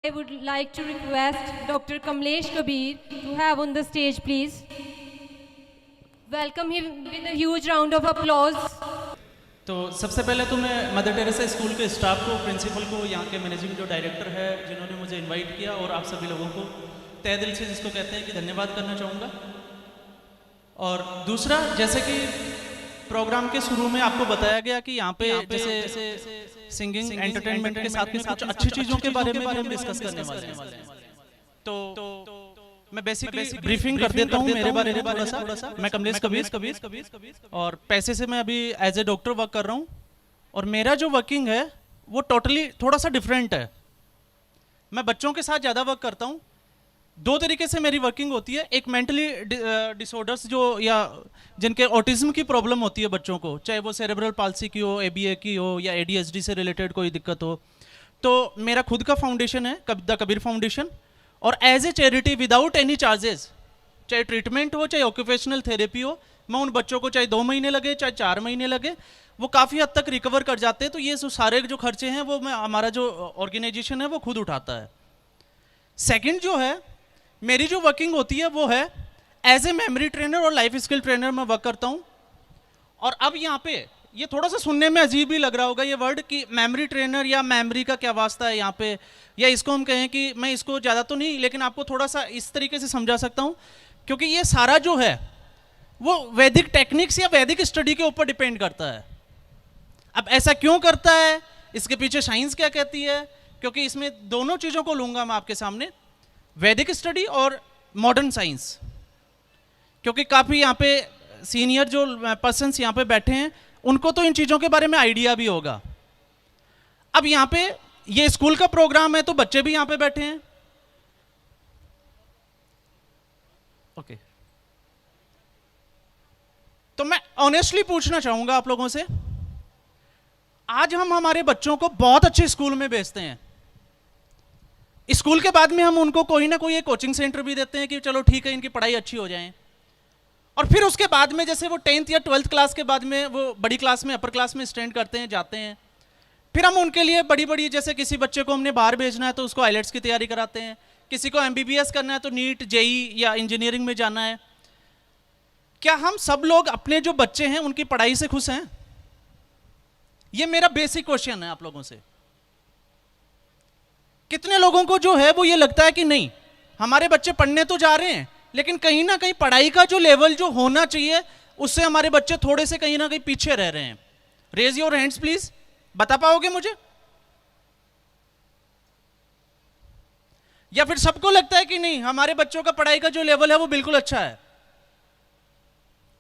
I would like to request Dr. Kamlesh Kabir to have on the stage, please. Welcome him with a huge round of applause. तो सबसे पहले तो मैं mother Teresa school के staff को, principal को, यहाँ के मैनेजिंग जो डायरेक्टर है जिन्होंने मुझे इनवाइट किया, और आप सभी लोगों को तहे दिल से जिसको कहते हैं कि धन्यवाद करना चाहूँगा। और दूसरा, जैसे कि प्रोग्राम के शुरू में आपको बताया गया कि यहाँ पे जैसे सिंगिंग एंटरटेनमेंट के साथ में कुछ अच्छी चीज़ों के बारे में हम डिस्कस करने वाले हैं। तो मैं बेसिकली ब्रीफिंग कर देता हूँ मेरे बारे में थोड़ा सा। मैं कमलेश कबीर और पैसे से मैं अभी एज ए डॉक्टर वर्क कर रहा हूँ, और मेरा जो वर्किंग है वो टोटली थोड़ा सा डिफरेंट है। मैं बच्चों के साथ ज़्यादा वर्क करता हूँ। दो तरीके से मेरी वर्किंग होती है। एक मेंटली डिसऑर्डर्स जो या जिनके ऑटिज्म की प्रॉब्लम होती है बच्चों को, चाहे वो सेरेब्रल पाल्सी की हो, एबीए की हो, या एडीएचडी से रिलेटेड कोई दिक्कत हो, तो मेरा खुद का फाउंडेशन है द कबीर फाउंडेशन, और as a charity without any charges, चाहे ट्रीटमेंट हो, चाहे ऑक्यूपेशनल थेरेपी हो, मैं उन बच्चों को चाहे 2 महीने लगे चाहे 4 महीने लगे, वो काफ़ी हद तक रिकवर कर जाते हैं। तो ये सारे जो खर्चे हैं वो हमारा जो ऑर्गेनाइजेशन है वो खुद उठाता है। सेकंड जो है, मेरी जो वर्किंग होती है वो है एज ए मेमोरी ट्रेनर और लाइफ स्किल ट्रेनर मैं वर्क करता हूँ। और अब यहाँ पे ये थोड़ा सा सुनने में अजीब भी लग रहा होगा ये वर्ड कि मेमोरी ट्रेनर या मेमोरी का क्या वास्ता है यहाँ पे, या इसको हम कहें कि मैं इसको ज़्यादा तो नहीं, लेकिन आपको थोड़ा सा इस तरीके से समझा सकता हूँ, क्योंकि ये सारा जो है वो वैदिक टेक्निक्स या वैदिक स्टडी के ऊपर डिपेंड करता है। अब ऐसा क्यों करता है, इसके पीछे साइंस क्या कहती है, क्योंकि इसमें दोनों चीज़ों को लूँगा मैं आपके सामने, वैदिक स्टडी और मॉडर्न साइंस, क्योंकि काफ़ी यहाँ पे सीनियर जो पर्सन्स यहाँ पे बैठे हैं उनको तो इन चीज़ों के बारे में आइडिया भी होगा। अब यहाँ पे ये स्कूल का प्रोग्राम है तो बच्चे भी यहाँ पे बैठे हैं। ओके, तो मैं ऑनेस्टली पूछना चाहूंगा आप लोगों से, आज हम हमारे बच्चों को बहुत अच्छे स्कूल में भेजते हैं, स्कूल के बाद में हम उनको कोई ना कोई एक कोचिंग सेंटर भी देते हैं कि चलो ठीक है इनकी पढ़ाई अच्छी हो जाए, और फिर उसके बाद में जैसे वो 10th या 12th क्लास के बाद में वो बड़ी क्लास में, अपर क्लास में स्टैंड करते हैं, जाते हैं, फिर हम उनके लिए बड़ी बड़ी, जैसे किसी बच्चे को हमने बाहर भेजना है तो उसको आइलेट्स की तैयारी कराते हैं, किसी को एमबीबीएस करना है तो नीट जेई या इंजीनियरिंग में जाना है। क्या हम सब लोग अपने जो बच्चे हैं उनकी पढ़ाई से खुश हैं? ये मेरा बेसिक क्वेश्चन है आप लोगों से। कितने लोगों को जो है वो ये लगता है कि नहीं, हमारे बच्चे पढ़ने तो जा रहे हैं लेकिन कहीं ना कहीं पढ़ाई का जो लेवल जो होना चाहिए उससे हमारे बच्चे थोड़े से कहीं ना कहीं पीछे रह रहे हैं? रेज योर हैंड्स प्लीज, बता पाओगे मुझे? या फिर सबको लगता है कि नहीं हमारे बच्चों का पढ़ाई का जो लेवल है वो बिल्कुल अच्छा है?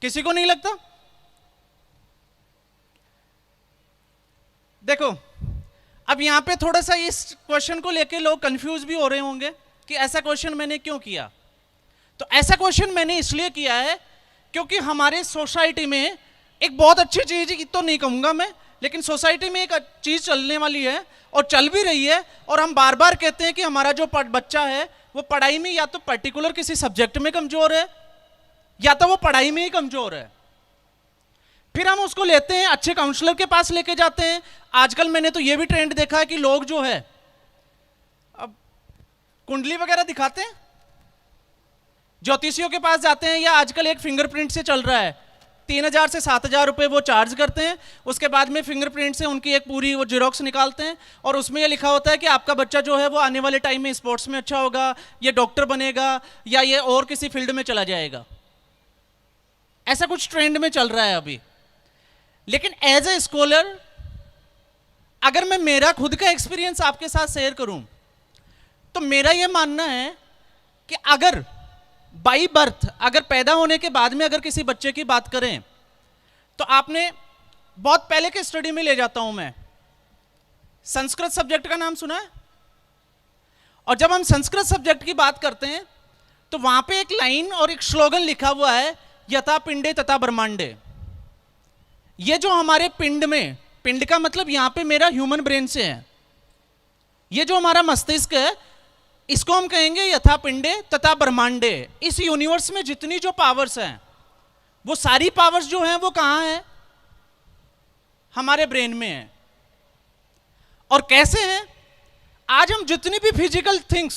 किसी को नहीं लगता? देखो, अब यहां पे थोड़ा सा इस क्वेश्चन को लेके लोग कंफ्यूज भी हो रहे होंगे कि ऐसा क्वेश्चन मैंने क्यों किया। तो ऐसा क्वेश्चन मैंने इसलिए किया है क्योंकि हमारे सोसाइटी में एक बहुत अच्छी चीज तो नहीं कहूंगा मैं, लेकिन सोसाइटी में एक चीज चलने वाली है और चल भी रही है, और हम बार बार कहते हैं कि हमारा जो बच्चा है वो पढ़ाई में या तो पर्टिकुलर किसी सब्जेक्ट में कमजोर है या तो वो पढ़ाई में ही कमजोर है। फिर हम उसको लेते हैं, अच्छे काउंसलर के पास लेके जाते हैं। आजकल मैंने तो ये भी ट्रेंड देखा है कि लोग जो है अब कुंडली वगैरह दिखाते हैं, ज्योतिषियों के पास जाते हैं, या आजकल एक फिंगरप्रिंट से चल रहा है, 3000 से 7000 रुपए वो चार्ज करते हैं। उसके बाद में फिंगरप्रिंट से उनकी एक पूरी वो जेरोक्स निकालते हैं, और उसमें ये लिखा होता है कि आपका बच्चा जो है वो आने वाले टाइम में स्पोर्ट्स में अच्छा होगा, ये डॉक्टर बनेगा, या ये और किसी फील्ड में चला जाएगा। ऐसा कुछ ट्रेंड में चल रहा है अभी। लेकिन एज ए स्कॉलर अगर मैं मेरा खुद का एक्सपीरियंस आपके साथ शेयर करूं तो मेरा यह मानना है कि अगर बाई बर्थ, अगर पैदा होने के बाद में अगर किसी बच्चे की बात करें तो आपने बहुत पहले के स्टडी में ले जाता हूं मैं, संस्कृत सब्जेक्ट का नाम सुना है? और जब हम संस्कृत सब्जेक्ट की बात करते हैं तो वहां पे एक लाइन और एक स्लोगन लिखा हुआ है, यथा पिंडे तथा ब्रह्मांडे। ये जो हमारे पिंड में, पिंड का मतलब यहां पे मेरा ह्यूमन ब्रेन से है, ये जो हमारा मस्तिष्क है इसको हम कहेंगे यथा पिंडे तथा ब्रह्मांडे। इस यूनिवर्स में जितनी जो पावर्स हैं वो सारी पावर्स जो हैं वो कहां हैं? हमारे ब्रेन में है। और कैसे हैं? आज हम जितनी भी फिजिकल थिंग्स,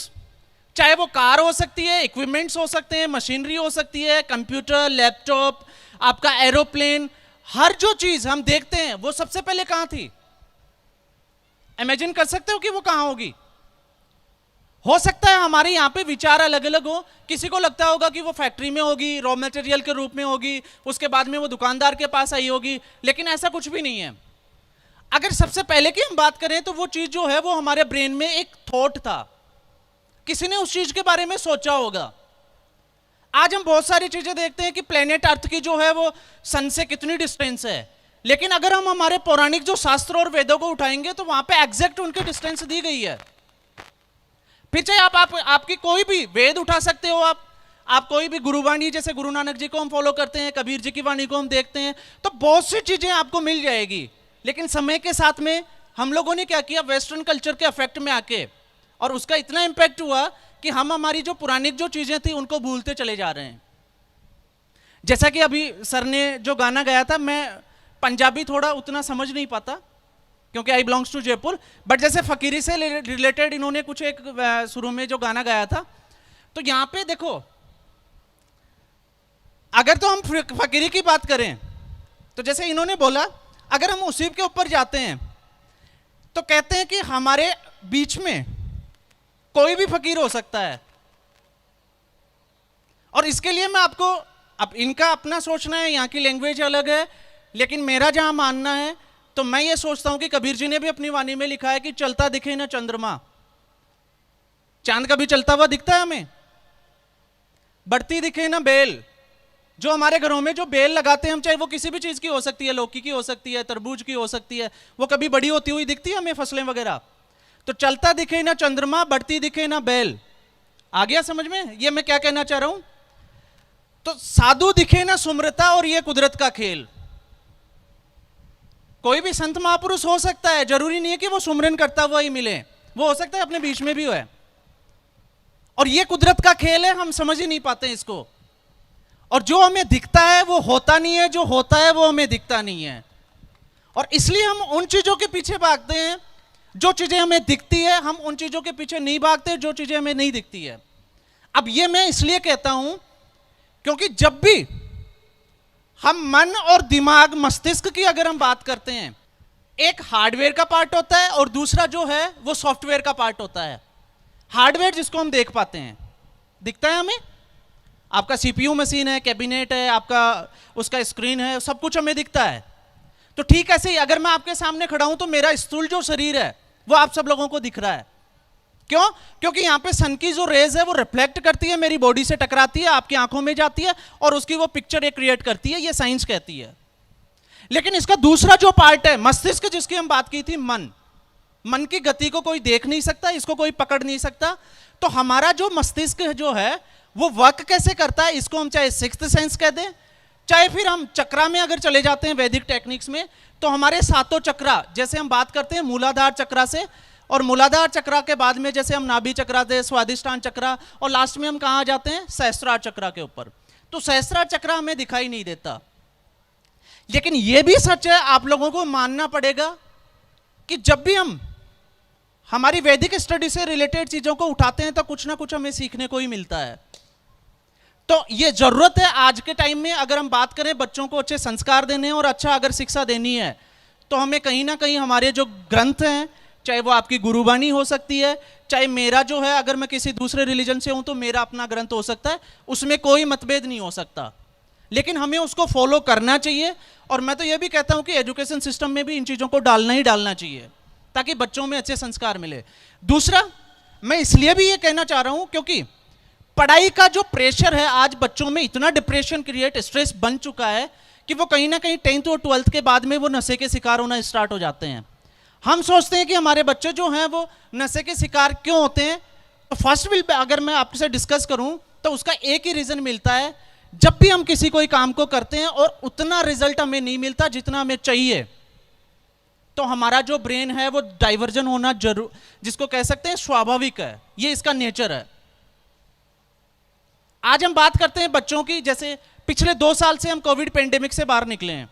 चाहे वो कार हो सकती है, इक्विपमेंट्स हो सकते हैं, मशीनरी हो सकती है, कंप्यूटर, लैपटॉप, आपका एरोप्लेन, हर जो चीज हम देखते हैं वो सबसे पहले कहां थी? इमेजिन कर सकते हो कि वो कहां होगी? हो सकता है हमारे यहां पे विचार अलग अलग हो, किसी को लगता होगा कि वो फैक्ट्री में होगी, रॉ मटेरियल के रूप में होगी, उसके बाद में वो दुकानदार के पास आई होगी, लेकिन ऐसा कुछ भी नहीं है। अगर सबसे पहले की हम बात करें तो वो चीज जो है वो हमारे ब्रेन में एक थॉट था, किसी ने उस चीज के बारे में सोचा होगा। आज हम बहुत सारी चीजें देखते हैं कि प्लेनेट अर्थ की जो है वो सन से कितनी डिस्टेंस है, लेकिन अगर हम हमारे पौराणिक जो शास्त्र और वेदों को उठाएंगे तो वहां पे एग्जैक्ट उनकी डिस्टेंस दी गई है। फिर चाहे आपकी कोई भी वेद उठा सकते हो, आप कोई भी गुरुवाणी, जैसे गुरु नानक जी को हम फॉलो करते हैं, कबीर जी की वाणी को हम देखते हैं, तो बहुत सी चीजें आपको मिल जाएगी। लेकिन समय के साथ में हम लोगों ने क्या किया, वेस्टर्न कल्चर के इफेक्ट में आके, और उसका इतना इंपैक्ट हुआ कि हम हमारी जो पुरानी जो चीजें थी उनको भूलते चले जा रहे हैं। जैसा कि अभी सर ने जो गाना गाया था, मैं पंजाबी थोड़ा उतना समझ नहीं पाता क्योंकि आई बिलोंग्स टू जयपुर, बट जैसे फकीरी से रिलेटेड इन्होंने कुछ एक शुरू में जो गाना गाया था, तो यहां पे देखो, अगर तो हम फकीरी की बात करें तो जैसे इन्होंने बोला, अगर हम उसी के ऊपर जाते हैं तो कहते हैं कि हमारे बीच में कोई भी फकीर हो सकता है। और इसके लिए मैं आपको, अब इनका अपना सोचना है, यहाँ की लैंग्वेज अलग है, लेकिन मेरा जहां मानना है तो मैं ये सोचता हूं कि कबीर जी ने भी अपनी वाणी में लिखा है कि चलता दिखे ना चंद्रमा, चांद कभी चलता हुआ दिखता है हमें? बढ़ती दिखे ना बेल। जो हमारे घरों में जो बेल लगाते हैं हम, चाहे वो किसी भी चीज की हो सकती है, लौकी की हो सकती है, तरबूज की हो सकती है, वो कभी बड़ी होती हुई दिखती है हमें, फसलें वगैरह? तो चलता दिखे ना चंद्रमा, बढ़ती दिखे ना बेल। आ गया समझ में ये मैं क्या कहना चाह रहा हूं? तो साधु दिखे ना सुमरता, और ये कुदरत का खेल। कोई भी संत महापुरुष हो सकता है, जरूरी नहीं है कि वो सुमरन करता हुआ ही मिले, वो हो सकता है अपने बीच में भी है। और ये कुदरत का खेल है, हम समझ ही नहीं पाते इसको। और जो हमें दिखता है वो होता नहीं है, जो होता है वो हमें दिखता नहीं है। और इसलिए हम उन चीजों के पीछे भागते हैं, जो चीजें हमें दिखती है हम उन चीजों के पीछे नहीं भागते जो चीजें हमें नहीं दिखती है। अब ये मैं इसलिए कहता हूं क्योंकि जब भी हम मन और दिमाग, मस्तिष्क की अगर हम बात करते हैं, एक हार्डवेयर का पार्ट होता है और दूसरा जो है वो सॉफ्टवेयर का पार्ट होता है। हार्डवेयर जिसको हम देख पाते हैं, दिखता है हमें, आपका सीपीयू मशीन है, कैबिनेट है, आपका उसका स्क्रीन है, सब कुछ हमें दिखता है। तो ठीक ऐसे ही अगर मैं आपके सामने खड़ा हूं तो मेरा स्थूल जो शरीर है वो आप सब लोगों को दिख रहा है। क्यों? क्योंकि यहां पे सन की जो रेज है वो रिफ्लेक्ट करती है, मेरी बॉडी से टकराती है, आपकी आंखों में जाती है और उसकी वो पिक्चर एक क्रिएट करती है, ये साइंस कहती है। लेकिन इसका दूसरा जो पार्ट है मस्तिष्क, जिसकी हम बात की थी, मन की गति को कोई देख नहीं सकता, इसको कोई पकड़ नहीं सकता। तो हमारा जो मस्तिष्क जो है वो वर्क कैसे करता है, इसको हम चाहे सिक्स्थ सेंस कह दें, चाहे फिर हम चक्रा में अगर चले जाते हैं वैदिक टेक्निक्स में, तो हमारे सातों चक्रा, जैसे हम बात करते हैं मूलाधार चक्रा से, और मूलाधार चक्रा के बाद में जैसे हम नाभि चक्रा से, स्वादिष्टान चक्रा, और लास्ट में हम कहाँ आ जाते हैं, सहस्त्रार चक्रा के ऊपर। तो सहस्त्रार चक्रा हमें दिखाई नहीं देता। लेकिन यह भी सच है, आप लोगों को मानना पड़ेगा कि जब भी हम हमारी वैदिक स्टडी से रिलेटेड चीजों को उठाते हैं तो कुछ ना कुछ हमें सीखने को ही मिलता है। तो ये जरूरत है आज के टाइम में, अगर हम बात करें बच्चों को अच्छे संस्कार देने और अच्छा अगर शिक्षा देनी है, तो हमें कहीं ना कहीं हमारे जो ग्रंथ हैं, चाहे वो आपकी गुरुवाणी हो सकती है, चाहे मेरा जो है, अगर मैं किसी दूसरे रिलीजन से हूं तो मेरा अपना ग्रंथ हो सकता है, उसमें कोई मतभेद नहीं हो सकता, लेकिन हमें उसको फॉलो करना चाहिए। और मैं तो ये भी कहता हूं कि एजुकेशन सिस्टम में भी इन चीजों को डालना ही डालना चाहिए ताकि बच्चों में अच्छे संस्कार मिले। दूसरा, मैं इसलिए भी ये कहना चाह रहा हूं क्योंकि पढ़ाई का जो प्रेशर है आज बच्चों में, इतना डिप्रेशन क्रिएट, स्ट्रेस बन चुका है कि वो कहीं ना कहीं 10th और 12th के बाद में वो नशे के शिकार होना स्टार्ट हो जाते हैं। हम सोचते हैं कि हमारे बच्चे जो हैं वो नशे के शिकार क्यों होते हैं, तो फर्स्ट विल अगर मैं आपसे डिस्कस करूं तो उसका एक ही रीजन मिलता है, जब भी हम किसी कोई काम को करते हैं और उतना रिजल्ट हमें नहीं मिलता जितना हमें चाहिए, तो हमारा जो ब्रेन है वो डाइवर्जन होना जरूर, जिसको कह सकते हैं स्वाभाविक है, ये इसका नेचर है। आज हम बात करते हैं बच्चों की, जैसे पिछले 2 साल से हम कोविड पेंडेमिक से बाहर निकले हैं,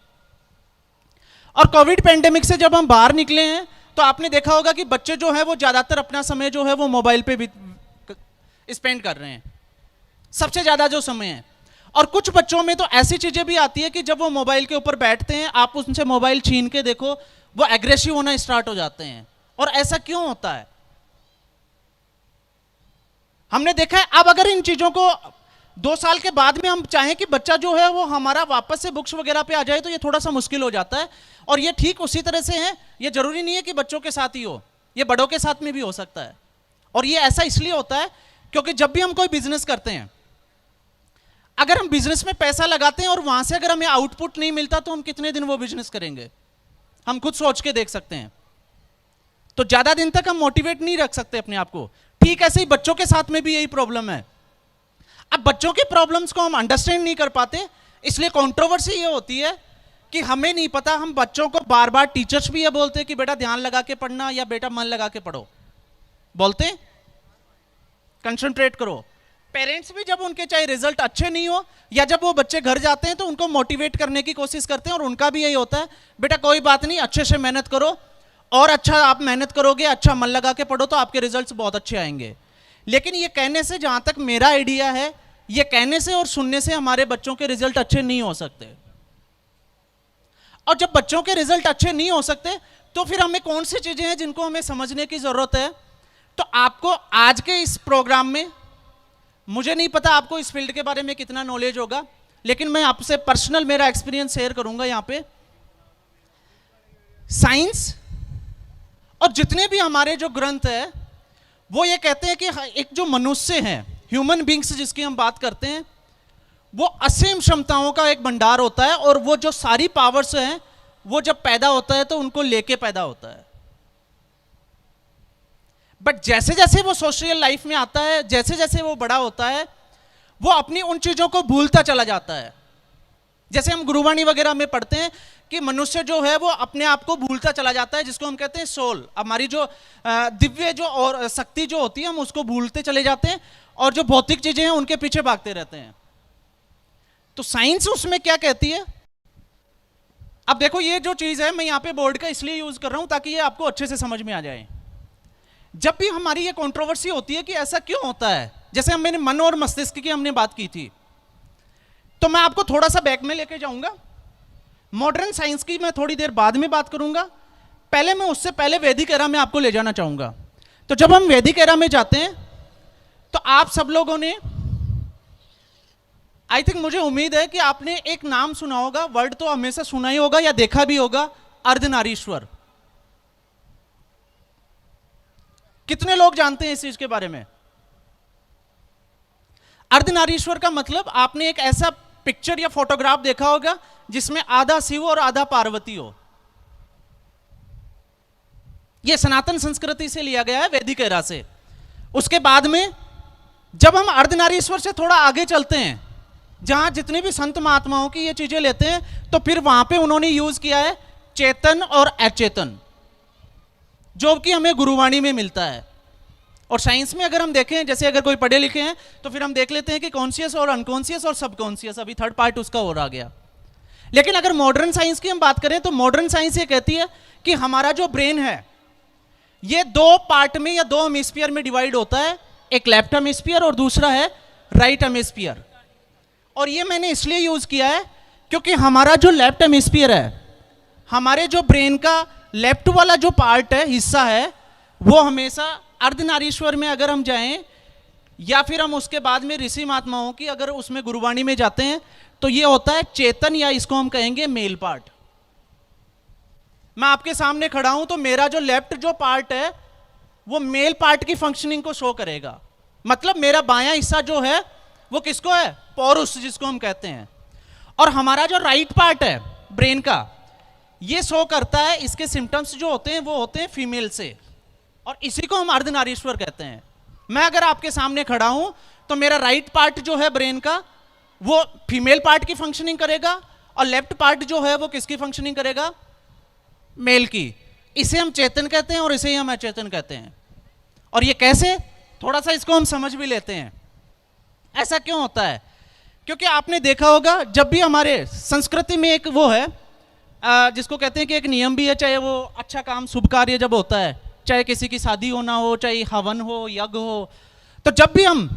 और कोविड पेंडेमिक से जब हम बाहर निकले हैं तो आपने देखा होगा कि बच्चे जो है वो ज़्यादातर अपना समय जो है वो मोबाइल पे भी स्पेंड कर रहे हैं, सबसे ज़्यादा जो समय है। और कुछ बच्चों में तो ऐसी चीज़ें भी आती है कि जब वो मोबाइल के ऊपर बैठते हैं, आप उनसे मोबाइल छीन के देखो, वो एग्रेसिव होना स्टार्ट हो जाते हैं। और ऐसा क्यों होता है? हमने देखा है। अब अगर इन चीज़ों को 2 साल के बाद में हम चाहें कि बच्चा जो है वो हमारा वापस से बुक्स वगैरह पे आ जाए, तो ये थोड़ा सा मुश्किल हो जाता है। और ये ठीक उसी तरह से है, ये जरूरी नहीं है कि बच्चों के साथ ही हो, ये बड़ों के साथ में भी हो सकता है। और ये ऐसा इसलिए होता है क्योंकि जब भी हम कोई बिजनेस करते हैं, अगर हम बिजनेस में पैसा लगाते हैं और वहां से अगर हमें आउटपुट नहीं मिलता, तो हम कितने दिन वो बिजनेस करेंगे? हम खुद सोच के देख सकते हैं। तो ज्यादा दिन तक हम मोटिवेट नहीं रख सकते अपने आप को। ठीक ऐसे ही बच्चों के साथ में भी यही प्रॉब्लम है। अब बच्चों की प्रॉब्लम्स को हम अंडरस्टैंड नहीं कर पाते, इसलिए कंट्रोवर्सी ये होती है कि हमें नहीं पता। हम बच्चों को बार बार, टीचर्स भी ये बोलते हैं कि बेटा ध्यान लगा के पढ़ना, या बेटा मन लगा के पढ़ो, बोलते हैं कंसंट्रेट करो। पेरेंट्स भी जब उनके चाहे रिजल्ट अच्छे नहीं हो, या जब वो बच्चे घर जाते हैं, तो उनको मोटिवेट करने की कोशिश करते हैं, और उनका भी यही होता है, बेटा कोई बात नहीं, अच्छे से मेहनत करो, और अच्छा आप मेहनत करोगे, अच्छा मन लगा के पढ़ो, तो आपके रिजल्ट्स बहुत अच्छे आएंगे। लेकिन ये कहने से, जहां तक मेरा आइडिया है, ये कहने से और सुनने से हमारे बच्चों के रिजल्ट अच्छे नहीं हो सकते। और जब बच्चों के रिजल्ट अच्छे नहीं हो सकते, तो फिर हमें कौन सी चीजें हैं जिनको हमें समझने की जरूरत है? तो आपको आज के इस प्रोग्राम में, मुझे नहीं पता आपको इस फील्ड के बारे में कितना नॉलेज होगा, लेकिन मैं आपसे पर्सनल मेरा एक्सपीरियंस शेयर करूंगा। यहां पे साइंस और जितने भी हमारे जो ग्रंथ है, वो ये कहते हैं कि एक जो मनुष्य है, ह्यूमन बींग्स जिसकी हम बात करते हैं, वो असीम क्षमताओं का एक भंडार होता है। और वो जो सारी पावर्स हैं, वो जब पैदा होता है तो उनको लेके पैदा होता है। बट जैसे जैसे वो सोशल लाइफ में आता है, जैसे जैसे वो बड़ा होता है, वो अपनी उन चीजों को भूलता चला जाता है। जैसे हम गुरुवाणी वगैरह में पढ़ते हैं कि मनुष्य जो है वो अपने आप को भूलता चला जाता है, जिसको हम कहते हैं सोल। हमारी जो दिव्य जो और शक्ति जो होती है, हम उसको भूलते चले जाते हैं, और जो भौतिक चीजें हैं उनके पीछे भागते रहते हैं। तो साइंस उसमें क्या कहती है? अब देखो, ये जो चीज है, मैं यहां पे बोर्ड का इसलिए यूज कर रहा हूं ताकि ये आपको अच्छे से समझ में आ जाए। जब भी हमारी ये कंट्रोवर्सी होती है कि ऐसा क्यों होता है, जैसे मैंने मन और मस्तिष्क की हमने बात की थी, तो मैं आपको थोड़ा सा बैक में लेके जाऊंगा। मॉडर्न साइंस की मैं थोड़ी देर बाद में बात करूंगा। पहले मैं उससे पहले वैदिक एरा में आपको ले जाना चाहूंगा। तो जब हम वैदिक एरा में जाते हैं, तो आप सब लोगों ने, आई थिंक, मुझे उम्मीद है कि आपने एक नाम सुना होगा, वर्ड तो हमेशा सुना ही होगा या देखा भी होगा, अर्धनारीश्वर। कितने लोग जानते हैं इस चीज के बारे में? अर्धनारीश्वर का मतलब, आपने एक ऐसा पिक्चर या फोटोग्राफ देखा होगा जिसमें आधा शिव और आधा पार्वती हो। यह सनातन संस्कृति से लिया गया है, वैदिक एरा से। उसके बाद में जब हम अर्धनारीश्वर से थोड़ा आगे चलते हैं, जहां जितने भी संत महात्माओं की ये चीजें लेते हैं, तो फिर वहां पे उन्होंने यूज किया है चेतन और अचेतन, जो कि हमें गुरुवाणी में मिलता है। और साइंस में अगर हम देखें, जैसे अगर कोई पढ़े लिखे हैं, तो फिर हम देख लेते हैं कि कॉन्शियस और अनकॉन्शियस और सबकॉन्शियस, अभी थर्ड पार्ट उसका और आ गया। लेकिन अगर मॉडर्न साइंस की हम बात करें, तो मॉडर्न साइंस ये कहती है कि हमारा जो ब्रेन है, ये 2 पार्ट में या 2 हेमिस्फीयर में डिवाइड होता है। एक लेफ्ट हेमिस्फीयर और दूसरा है राइट हेमिस्फीयर। और ये मैंने इसलिए यूज किया है क्योंकि हमारा जो लेफ्ट हेमिस्फीयर है, हमारे जो ब्रेन का लेफ्ट वाला जो पार्ट है, हिस्सा है, वो हमेशा अर्धनारीश्वर में अगर हम जाएं, या फिर हम उसके बाद में ऋषि महात्माओं की अगर उसमें गुरुवाणी में जाते हैं, तो ये होता है चेतन, या इसको हम कहेंगे मेल पार्ट। मैं आपके सामने खड़ा हूं, तो मेरा जो लेफ्ट जो पार्ट है, वो मेल पार्ट की फंक्शनिंग को शो करेगा। मतलब मेरा बायां हिस्सा जो है वो किसको है? पौरुष, जिसको हम कहते हैं। और हमारा जो राइट पार्ट है ब्रेन का, ये शो करता है, इसके सिम्टम्स जो होते हैं वो होते हैं फीमेल से, और इसी को हम अर्धनारीश्वर कहते हैं। मैं अगर आपके सामने खड़ा हूं, तो मेरा राइट पार्ट जो है ब्रेन का, वो फीमेल पार्ट की फंक्शनिंग करेगा, और लेफ्ट पार्ट जो है वो किसकी फंक्शनिंग करेगा? मेल की। इसे हम चेतन कहते हैं और इसे ही हम अचेतन कहते हैं। और ये कैसे, थोड़ा सा इसको हम समझ भी लेते हैं। ऐसा क्यों होता है? क्योंकि आपने देखा होगा, जब भी हमारे संस्कृति में एक वो है, जिसको कहते हैं कि एक नियम भी है, चाहे वो अच्छा काम शुभ कार्य जब होता है, चाहे किसी की शादी होना हो, चाहे हवन हो, यज्ञ हो, तो जब भी हम,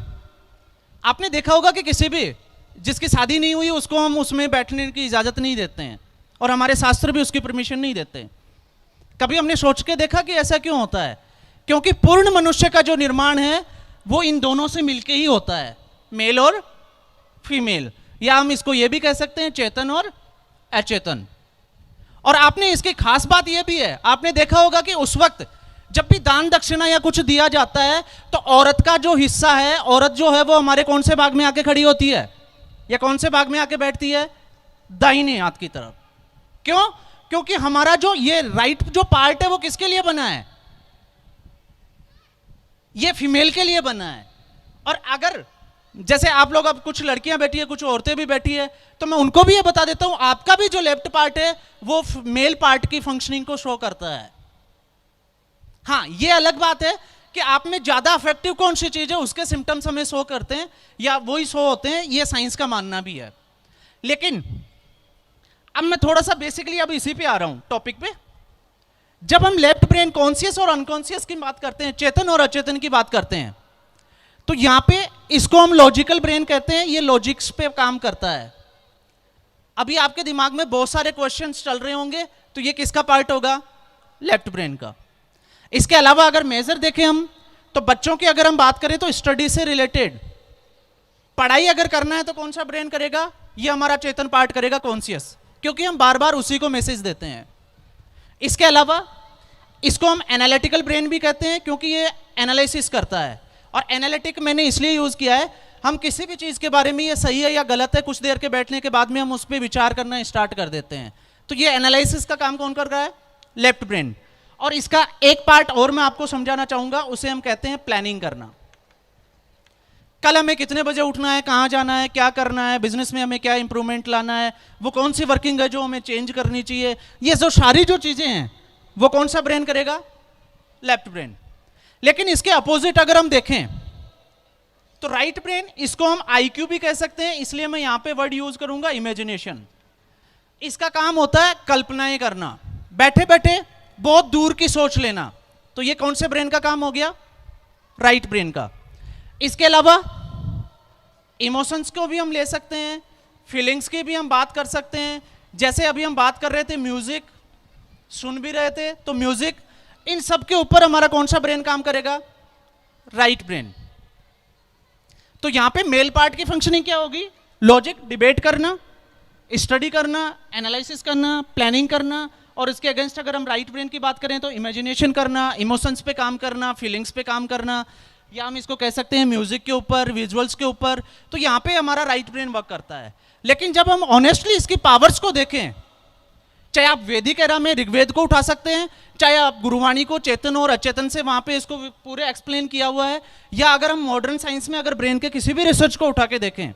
आपने देखा होगा कि किसी भी जिसकी शादी नहीं हुई उसको हम उसमें बैठने की इजाज़त नहीं देते हैं, और हमारे शास्त्र भी उसकी परमिशन नहीं देते। कभी हमने सोच के देखा कि ऐसा क्यों होता है? क्योंकि पूर्ण मनुष्य का जो निर्माण है वो इन दोनों से मिलके ही होता है, मेल और फीमेल, या हम इसको ये भी कह सकते हैं चेतन और अचेतन। और आपने इसकी खास बात यह भी है, आपने देखा होगा कि उस वक्त जब भी दान दक्षिणा या कुछ दिया जाता है तो औरत का जो हिस्सा है, औरत जो है वो हमारे कौन से भाग में आके खड़ी होती है, या कौन से भाग में आके बैठती है? दाहिने हाथ की तरफ। क्यों? क्योंकि हमारा जो ये राइट जो पार्ट है वो किसके लिए बना है? ये फीमेल के लिए बना है। और अगर जैसे आप लोग, अब कुछ लड़कियां बैठी है, कुछ औरतें भी बैठी है, तो मैं उनको भी ये बता देता हूं, आपका भी जो लेफ्ट पार्ट है वो मेल पार्ट की फंक्शनिंग को शो करता है। हाँ, ये अलग बात है कि आप में ज्यादा अफेक्टिव कौन सी चीज है उसके सिम्टम्स हमें शो करते हैं या वही शो होते हैं, ये साइंस का मानना भी है। लेकिन अब मैं थोड़ा सा बेसिकली अब इसी पे आ रहा हूं टॉपिक पे। जब हम लेफ्ट ब्रेन कॉन्शियस और अनकॉन्शियस की बात करते हैं, चेतन और अचेतन की बात करते हैं, तो यहां पे इसको हम लॉजिकल ब्रेन कहते हैं, ये लॉजिक्स पे काम करता है। अभी आपके दिमाग में बहुत सारे क्वेश्चंस चल रहे होंगे, तो ये किसका पार्ट होगा? लेफ्ट ब्रेन का। इसके अलावा अगर मेजर देखें हम, तो बच्चों की अगर हम बात करें तो स्टडी से रिलेटेड पढ़ाई अगर करना है तो कौन सा ब्रेन करेगा? ये हमारा चेतन पार्ट करेगा, कॉन्शियस, क्योंकि हम बार बार उसी को मैसेज देते हैं। इसके अलावा इसको हम एनालिटिकल ब्रेन भी कहते हैं, क्योंकि ये एनालिसिस करता है। और एनालिटिक मैंने इसलिए यूज किया है, हम किसी भी चीज के बारे में ये सही है या गलत है, कुछ देर के बैठने के बाद में हम उस पर विचार करना स्टार्ट कर देते हैं। तो ये एनालिसिस का काम कौन कर रहा है? Left brain. और इसका एक पार्ट और मैं आपको समझाना चाहूंगा, उसे हम कहते हैं प्लानिंग करना। कल हमें कितने बजे उठना है, कहां जाना है, क्या करना है, बिजनेस में हमें क्या इंप्रूवमेंट लाना है, वो कौन सी वर्किंग है जो हमें चेंज करनी चाहिए, ये जो सारी जो चीजें हैं वो कौन सा ब्रेन करेगा? Left brain. लेकिन इसके अपोजिट अगर हम देखें तो राइट ब्रेन, इसको हम आईक्यू भी कह सकते हैं, इसलिए मैं यहां पे वर्ड यूज करूंगा इमेजिनेशन। इसका काम होता है कल्पनाएं करना, बैठे बैठे बहुत दूर की सोच लेना। तो ये कौन से ब्रेन का काम हो गया? राइट ब्रेन का। इसके अलावा इमोशंस को भी हम ले सकते हैं, फीलिंग्स की भी हम बात कर सकते हैं। जैसे अभी हम बात कर रहे थे म्यूजिक, सुन भी रहे थे, तो म्यूजिक, इन सब के ऊपर हमारा कौन सा ब्रेन काम करेगा? Right brain. तो यहां पे मेल पार्ट की फंक्शनिंग क्या होगी? लॉजिक, डिबेट करना, स्टडी करना, एनालिसिस करना, प्लानिंग करना। और इसके अगेंस्ट अगर हम राइट ब्रेन की बात करें तो इमेजिनेशन करना, इमोशंस पे काम करना, फीलिंग्स पे काम करना, या हम इसको कह सकते हैं म्यूजिक के ऊपर, विजुअल्स के ऊपर। तो यहां पे हमारा राइट ब्रेन वर्क करता है। लेकिन जब हम ऑनेस्टली इसकी पावर्स को देखें, चाहे आप वैदिक एरा में ऋग्वेद को उठा सकते हैं, चाहे आप गुरुवाणी को चेतन और अचेतन से वहां पे इसको पूरे एक्सप्लेन किया हुआ है, या अगर हम मॉडर्न साइंस में अगर ब्रेन के किसी भी रिसर्च को उठा के देखें,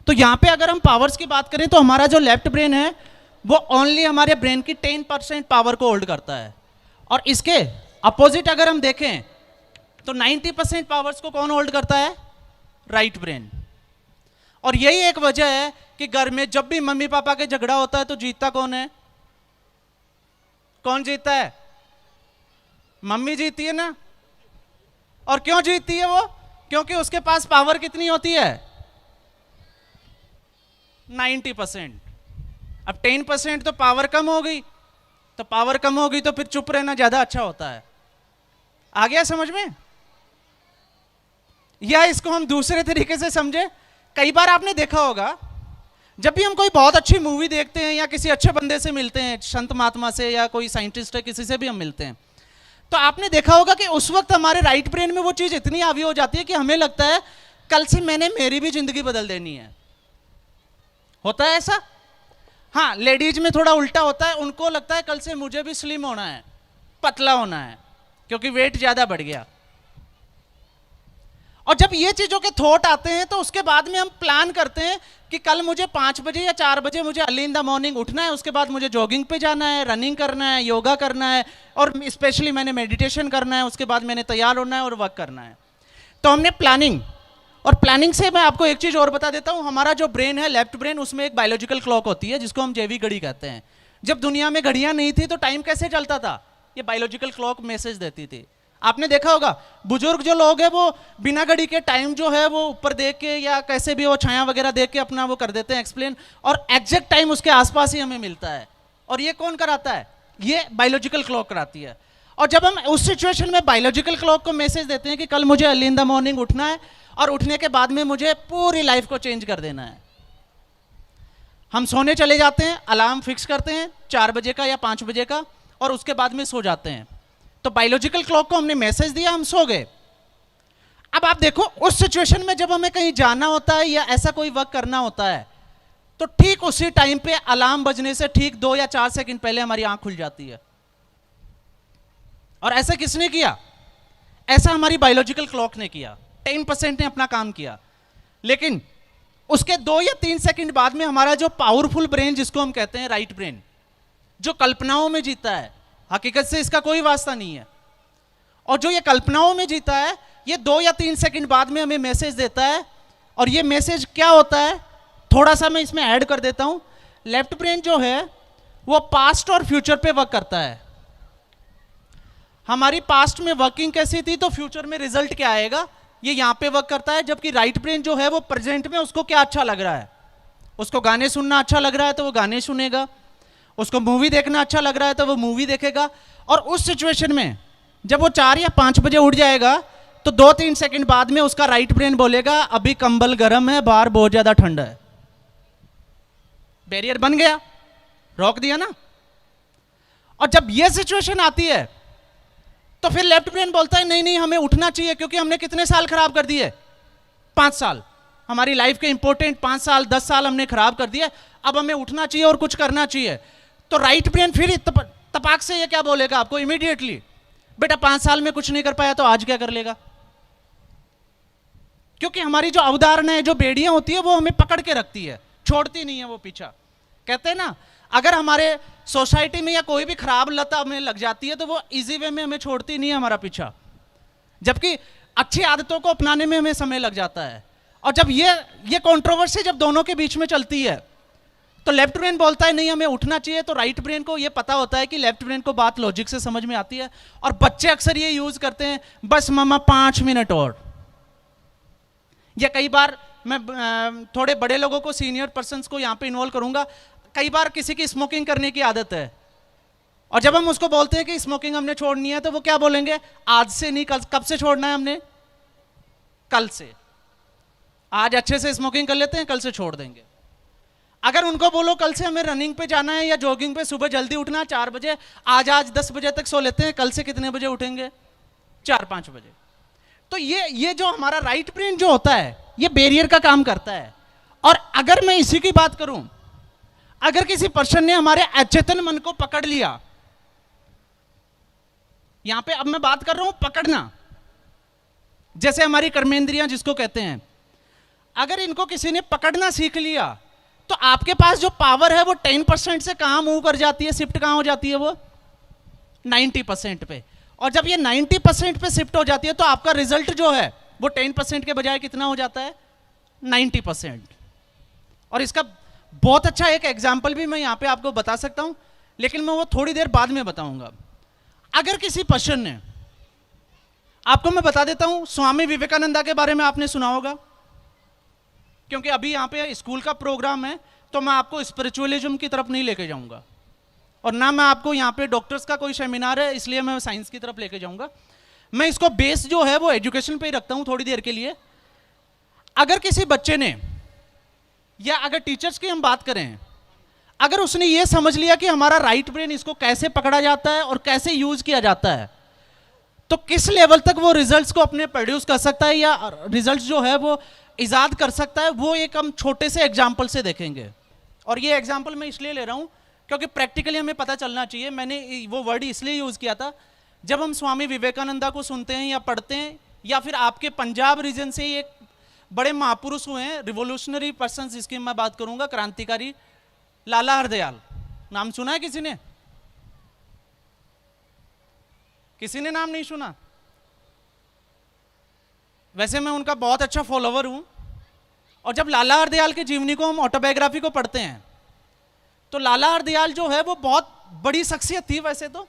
तो यहां पे अगर हम पावर्स की बात करें तो हमारा जो लेफ्ट ब्रेन है वो ओनली हमारे ब्रेन की 10% पावर को होल्ड करता है। और इसके अपोजिट अगर हम देखें तो 90% पावर्स को कौन होल्ड करता है? Right brain. और यही एक वजह है कि घर में जब भी मम्मी पापा के झगड़ा होता है तो जीतता कौन है? कौन जीतता है? मम्मी जीतती है ना। और क्यों जीतती है वो? क्योंकि उसके पास पावर कितनी होती है? 90%। अब 10% तो पावर कम हो गई, तो पावर कम हो गई तो फिर चुप रहना ज्यादा अच्छा होता है। आ गया समझ में? या इसको हम दूसरे तरीके से समझे, कई बार आपने देखा होगा जब भी हम कोई बहुत अच्छी मूवी देखते हैं या किसी अच्छे बंदे से मिलते हैं, संत महात्मा से या कोई साइंटिस्ट है, किसी से भी हम मिलते हैं, तो आपने देखा होगा कि उस वक्त हमारे राइट ब्रेन में वो चीज इतनी हावी हो जाती है कि हमें लगता है कल से मैंने मेरी भी जिंदगी बदल देनी है। होता है ऐसा? हाँ, लेडीज में थोड़ा उल्टा होता है, उनको लगता है कल से मुझे भी स्लिम होना है, पतला होना है, क्योंकि वेट ज्यादा बढ़ गया। और जब ये चीजों के थॉट आते हैं तो उसके बाद में हम प्लान करते हैं कि कल मुझे 5 बजे या 4 बजे मुझे अर्ली इन द मॉर्निंग उठना है, उसके बाद मुझे जॉगिंग पे जाना है, रनिंग करना है, योगा करना है, और स्पेशली मैंने मेडिटेशन करना है, उसके बाद मैंने तैयार होना है और वर्क करना है। तो हमने प्लानिंग, और प्लानिंग से मैं आपको एक चीज और बता देता हूं, हमारा जो ब्रेन है लेफ्ट ब्रेन, उसमें एक बायोलॉजिकल क्लॉक होती है जिसको हम जैविक घड़ी कहते हैं। जब दुनिया में घड़ियां नहीं थी तो टाइम कैसे चलता था? ये बायोलॉजिकल क्लॉक मैसेज देती थी। आपने देखा होगा बुजुर्ग जो लोग हैं वो बिना घड़ी के टाइम जो है वो ऊपर देख के या कैसे भी वो छाया वगैरह देख के अपना वो कर देते हैं एक्सप्लेन, और एग्जैक्ट टाइम उसके आसपास ही हमें मिलता है। और ये कौन कराता है? ये बायोलॉजिकल क्लॉक कराती है। और जब हम उस सिचुएशन में बायोलॉजिकल क्लॉक को मैसेज देते हैं कि कल मुझे अर्ली इन द मॉर्निंग उठना है और उठने के बाद में मुझे पूरी लाइफ को चेंज कर देना है, हम सोने चले जाते हैं, अलार्म फिक्स करते हैं 4 बजे का या 5 बजे का, और उसके बाद में सो जाते हैं। तो बायोलॉजिकल क्लॉक को हमने मैसेज दिया, हम सो गए। अब आप देखो उस सिचुएशन में जब हमें कहीं जाना होता है या ऐसा कोई वर्क करना होता है तो ठीक उसी टाइम पे अलार्म बजने से ठीक 2 या 4 सेकंड पहले हमारी आंख खुल जाती है। और ऐसा किसने किया? ऐसा हमारी बायोलॉजिकल क्लॉक ने किया। 10% ने अपना काम किया, लेकिन उसके 2 या 3 सेकंड बाद में हमारा जो पावरफुल ब्रेन जिसको हम कहते हैं राइट ब्रेन, जो कल्पनाओं में जीता है, हकीकत से इसका कोई वास्ता नहीं है, और जो ये कल्पनाओं में जीता है ये 2 या 3 सेकंड बाद में हमें मैसेज देता है। और ये मैसेज क्या होता है, थोड़ा सा मैं इसमें ऐड कर देता हूं। लेफ्ट ब्रेन जो है वो पास्ट और फ्यूचर पे वर्क करता है। हमारी पास्ट में वर्किंग कैसी थी तो फ्यूचर में रिजल्ट क्या आएगा ये यहां पे वर्क करता है, जबकि राइट ब्रेन जो है वो प्रेजेंट में उसको क्या अच्छा लग रहा है, उसको गाने सुनना अच्छा लग रहा है तो वो गाने सुनेगा, उसको मूवी देखना अच्छा लग रहा है तो वो मूवी देखेगा। और उस सिचुएशन में जब वो 4 या 5 बजे उठ जाएगा तो 2-3 सेकंड बाद में उसका राइट ब्रेन बोलेगा अभी कंबल गर्म है, बाहर बहुत ज्यादा ठंडा है। बैरियर बन गया, रोक दिया ना। और जब ये सिचुएशन आती है तो फिर लेफ्ट ब्रेन बोलता है नहीं नहीं हमें उठना चाहिए, क्योंकि हमने कितने साल खराब कर दिए, 5 साल, हमारी लाइफ के इंपॉर्टेंट 5 साल 10 साल हमने खराब कर दिए, अब हमें उठना चाहिए और कुछ करना चाहिए। तो राइट ब्रेन फिर तपाक से ये क्या बोलेगा आपको इमीडिएटली, बेटा 5 साल में कुछ नहीं कर पाया तो आज क्या कर लेगा। क्योंकि हमारी जो अवधारणा है, जो बेड़ियां होती है वो हमें पकड़ के रखती है, छोड़ती नहीं है वो पीछा। कहते हैं ना अगर हमारे सोसाइटी में या कोई भी खराब लत हमें लग जाती है तो वो इजी वे में हमें छोड़ती नहीं है हमारा पीछा, जबकि अच्छी आदतों को अपनाने में हमें समय लग जाता है। और जब ये कंट्रोवर्सी जब दोनों के बीच में चलती है तो लेफ्ट ब्रेन बोलता है नहीं हमें उठना चाहिए, तो राइट ब्रेन को ये पता होता है कि लेफ्ट ब्रेन को बात लॉजिक से समझ में आती है। और बच्चे अक्सर ये यूज करते हैं बस मम्मा 5 मिनट और, या कई बार मैं थोड़े बड़े लोगों को सीनियर पर्सन्स को यहां पे इन्वॉल्व करूंगा। कई बार किसी की स्मोकिंग करने की आदत है और जब हम उसको बोलते हैं कि स्मोकिंग हमने छोड़नी है तो वो क्या बोलेंगे, आज से नहीं, कब से छोड़ना है हमने, कल से, आज अच्छे से स्मोकिंग कर लेते हैं कल से छोड़ देंगे। अगर उनको बोलो कल से हमें रनिंग पे जाना है या जॉगिंग पे सुबह जल्दी उठना 4 बजे, आज 10 बजे तक सो लेते हैं, कल से कितने बजे उठेंगे, 4-5 बजे। तो ये जो हमारा राइट ब्रेन जो होता है ये बैरियर का काम करता है। और अगर मैं इसी की बात करूं, अगर किसी पर्सन ने हमारे अचेतन मन को पकड़ लिया, यहां पे अब मैं बात कर रहा हूं पकड़ना, जैसे हमारी कर्मेंद्रियां जिसको कहते हैं, अगर इनको किसी ने पकड़ना सीख लिया तो आपके पास जो पावर है वो 10% से कहां मूव कर जाती है, शिफ्ट कहां हो जाती है, वो 90% पे। और जब ये 90% पे शिफ्ट हो जाती है तो आपका रिजल्ट जो है वो 10% के बजाय कितना हो जाता है, 90%। और इसका बहुत अच्छा एक एग्जाम्पल भी मैं यहां पे आपको बता सकता हूं, लेकिन मैं वो थोड़ी देर बाद में बताऊंगा। अगर किसी पर्सन ने, आपको मैं बता देता हूं, स्वामी विवेकानंदा के बारे में आपने सुना होगा, क्योंकि अभी यहां पे स्कूल का प्रोग्राम है तो मैं आपको स्पिरिचुअलिज्म की तरफ नहीं लेके जाऊंगा, और ना मैं आपको यहां पे डॉक्टर्स का कोई सेमिनार है इसलिए मैं साइंस की तरफ लेके जाऊंगा। मैं इसको बेस जो है वो एजुकेशन पे ही रखता हूं थोड़ी देर के लिए। अगर किसी बच्चे ने, या अगर टीचर्स की हम बात करें, अगर उसने ये समझ लिया कि हमारा राइट ब्रेन इसको कैसे पकड़ा जाता है और कैसे यूज किया जाता है, तो किस लेवल तक वो रिजल्ट्स को अपने प्रोड्यूस कर सकता है या रिजल्ट्स जो है वो इजाद कर सकता है, वो एक हम छोटे से एग्जाम्पल से देखेंगे। और ये एग्जाम्पल मैं इसलिए ले रहा हूं क्योंकि प्रैक्टिकली हमें पता चलना चाहिए। मैंने वो वर्ड इसलिए यूज किया था, जब हम स्वामी विवेकानंदा को सुनते हैं या पढ़ते हैं, या फिर आपके पंजाब रीजन से ही एक बड़े महापुरुष हुए हैं, रिवोल्यूशनरी पर्सन जिसकी मैं बात करूंगा, क्रांतिकारी, लाला हरदयाल, नाम सुना है किसी ने? किसी ने नाम नहीं सुना? वैसे मैं उनका बहुत अच्छा फॉलोवर हूं, और जब लाला हरदयाल की जीवनी को हम ऑटोबायोग्राफी को पढ़ते हैं तो लाला हरदयाल जो है वो बहुत बड़ी शख्सियत थी वैसे तो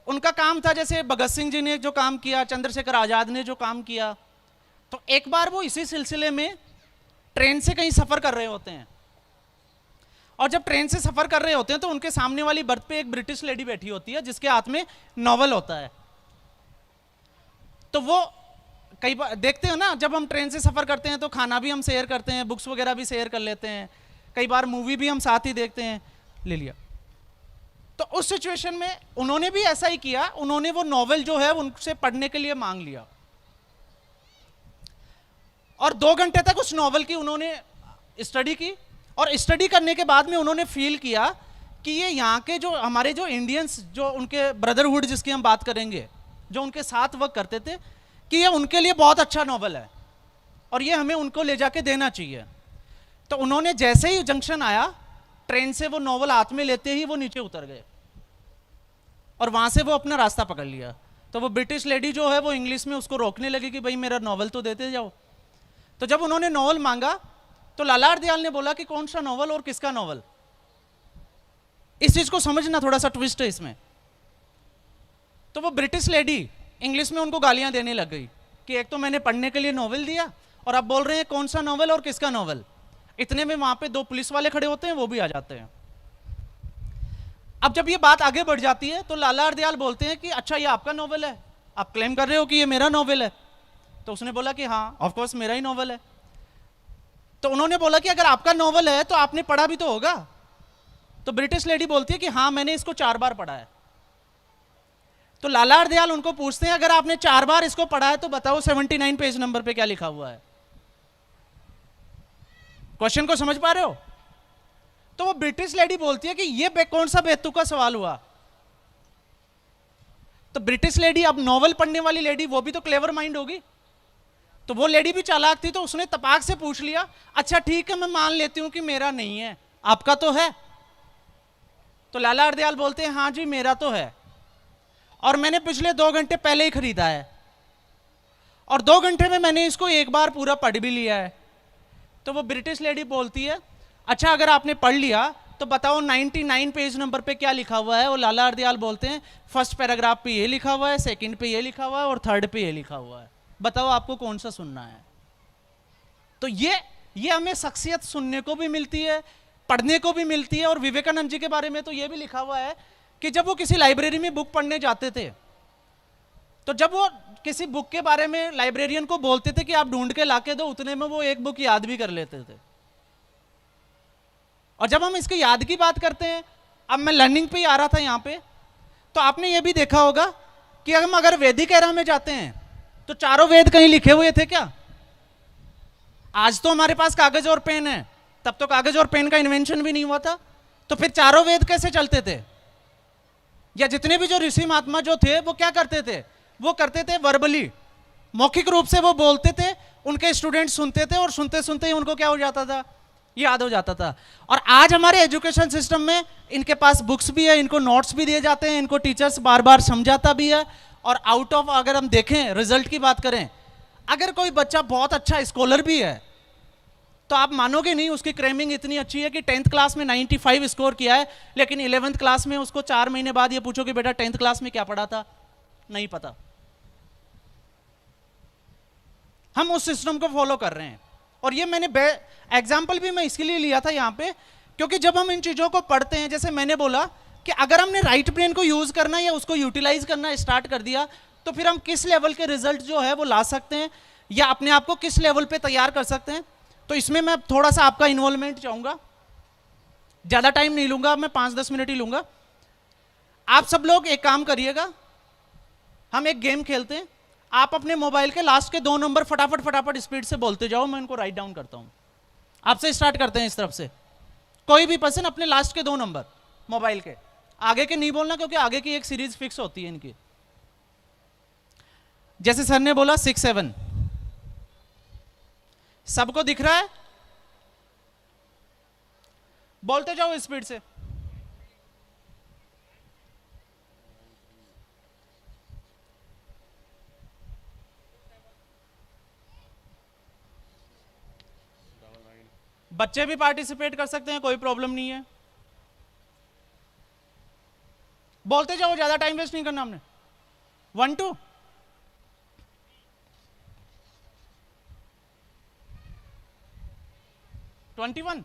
उनका काम था, जैसे भगत सिंह जी ने जो काम किया, चंद्रशेखर आज़ाद ने जो काम किया, तो एक बार वो इसी सिलसिले में ट्रेन से कहीं सफ़र कर रहे होते हैं, और जब ट्रेन से सफ़र कर रहे होते हैं तो उनके सामने वाली बर्थ पे एक ब्रिटिश लेडी बैठी होती है जिसके हाथ में नॉवल होता है। तो वो कई बार देखते हो ना, जब हम ट्रेन से सफ़र करते हैं तो खाना भी हम शेयर करते हैं, बुक्स वगैरह भी शेयर कर लेते हैं, कई बार मूवी भी हम साथ ही देखते हैं, ले लिया। तो उस सिचुएशन में उन्होंने भी ऐसा ही किया, उन्होंने वो नॉवेल जो है उनसे पढ़ने के लिए मांग लिया, और 2 घंटे तक उस नॉवेल की उन्होंने स्टडी की, और स्टडी करने के बाद में उन्होंने फील किया कि ये यहाँ के जो हमारे जो इंडियंस, जो उनके ब्रदरहुड जिसकी हम बात करेंगे, जो उनके साथ वर्क करते थे, कि ये उनके लिए बहुत अच्छा नॉवल है और ये हमें उनको ले जाके देना चाहिए। तो उन्होंने जैसे ही जंक्शन आया, ट्रेन से वो नॉवल हाथ में लेते ही वो नीचे उतर गए और वहां से वो अपना रास्ता पकड़ लिया। तो वो ब्रिटिश लेडी जो है वो इंग्लिश में उसको रोकने लगी कि भाई मेरा नॉवल तो देते जाओ। तो जब उन्होंने नॉवल मांगा तो लाला हरदयाल ने बोला कि कौन सा नॉवल और किसका नॉवल। इस चीज को समझना, थोड़ा सा ट्विस्ट है इसमें। तो वो ब्रिटिश लेडी इंग्लिश में उनको गालियां देने लग गई कि एक तो मैंने पढ़ने के लिए नॉवल दिया और आप बोल रहे हैं कौन सा नॉवल और किसका नॉवल। इतने में वहां पे 2 पुलिस वाले खड़े होते हैं, वो भी आ जाते हैं। अब जब ये बात आगे बढ़ जाती है तो लाला हरदयाल बोलते हैं कि अच्छा ये आपका नॉवल है, आप क्लेम कर रहे हो कि ये मेरा नॉवल है। तो उसने बोला कि हाँ ऑफ कोर्स मेरा ही नॉवल है। तो उन्होंने बोला कि अगर आपका नॉवल है तो आपने पढ़ा भी तो होगा। तो ब्रिटिश लेडी बोलती है कि हाँ मैंने इसको 4 बार पढ़ा है। तो लाला हरदयाल उनको पूछते हैं अगर आपने 4 बार इसको पढ़ा है तो बताओ 79 पेज नंबर पे क्या लिखा हुआ है। क्वेश्चन को समझ पा रहे हो? तो वो ब्रिटिश लेडी बोलती है कि ये कौन सा बेतुका सवाल हुआ। तो ब्रिटिश लेडी, अब नॉवल पढ़ने वाली लेडी, वो भी तो क्लेवर माइंड होगी, तो वो लेडी भी चालाक थी, तो उसने तपाक से पूछ लिया अच्छा ठीक है मैं मान लेती हूं कि मेरा नहीं है, आपका तो है। तो लाला हरदयाल बोलते हैं हाँ जी मेरा तो है और मैंने पिछले 2 घंटे पहले ही खरीदा है और 2 घंटे में मैंने इसको एक बार पूरा पढ़ भी लिया है। तो वो ब्रिटिश लेडी बोलती है अच्छा अगर आपने पढ़ लिया तो बताओ 99 पेज नंबर पे क्या लिखा हुआ है। और लाला हरदयाल बोलते हैं फर्स्ट पैराग्राफ पे ये लिखा हुआ है, सेकंड पे ये लिखा हुआ है और थर्ड पे ये लिखा हुआ है, बताओ आपको कौन सा सुनना है। तो ये हमें शख्सियत सुनने को भी मिलती है, पढ़ने को भी मिलती है। और विवेकानंद जी के बारे में तो ये भी लिखा हुआ है कि जब वो किसी लाइब्रेरी में बुक पढ़ने जाते थे तो जब वो किसी बुक के बारे में लाइब्रेरियन को बोलते थे कि आप ढूंढ के लाके दो, उतने में वो एक बुक याद भी कर लेते थे। और जब हम इसकी याद की बात करते हैं, अब मैं लर्निंग पे ही आ रहा था यहाँ पे, तो आपने ये भी देखा होगा कि हम अगर वैदिक एरा में जाते हैं तो चारों वेद कहीं लिखे हुए थे क्या? आज तो हमारे पास कागज और पेन है, तब तो कागज और पेन का इन्वेंशन भी नहीं हुआ था। तो फिर चारों वेद कैसे चलते थे? या जितने भी जो ऋषि महात्मा जो थे वो क्या करते थे? वो करते थे वर्बली, मौखिक रूप से वो बोलते थे, उनके स्टूडेंट सुनते थे और सुनते सुनते ही उनको क्या हो जाता था, याद हो जाता था। और आज हमारे एजुकेशन सिस्टम में इनके पास बुक्स भी है, इनको नोट्स भी दिए जाते हैं, इनको टीचर्स बार बार समझाता भी है। और आउट ऑफ अगर हम देखें रिजल्ट की बात करें, अगर कोई बच्चा बहुत अच्छा स्कॉलर भी है तो आप मानोगे नहीं उसकी क्रेमिंग इतनी अच्छी है कि 10th क्लास में 95 स्कोर किया है, लेकिन 11th क्लास में उसको 4 महीने बाद ये पूछो कि बेटा 10th क्लास में क्या पढ़ा था, नहीं पता। हम उस सिस्टम को फॉलो कर रहे हैं। और ये मैंने एग्जाम्पल भी मैं इसके लिए लिया था यहाँ पे, क्योंकि जब हम इन चीजों को पढ़ते हैं, जैसे मैंने बोला कि अगर हमने राइट ब्रेन को यूज करना या उसको यूटिलाइज करना स्टार्ट कर दिया तो फिर हम किस लेवल के रिजल्ट जो है वो ला सकते हैं या अपने आप को किस लेवल पे तैयार कर सकते हैं। तो इसमें मैं थोड़ा सा आपका इन्वॉल्वमेंट चाहूंगा, ज्यादा टाइम नहीं लूंगा, मैं 5-10 मिनट ही लूंगा। आप सब लोग एक काम करिएगा, हम एक गेम खेलते हैं। आप अपने मोबाइल के लास्ट के 2 नंबर फटाफट फटाफट स्पीड से बोलते जाओ, मैं इनको राइट डाउन करता हूं। आपसे स्टार्ट करते हैं, इस तरफ से कोई भी पर्सन अपने लास्ट के 2 नंबर मोबाइल के, आगे के नहीं बोलना क्योंकि आगे की एक सीरीज फिक्स होती है इनकी। जैसे सर ने बोला 6-7, सबको दिख रहा है? बोलते जाओ स्पीड से। बच्चे भी पार्टिसिपेट कर सकते हैं, कोई प्रॉब्लम नहीं है। बोलते जाओ, ज्यादा टाइम वेस्ट नहीं करना हमने। 1 2 21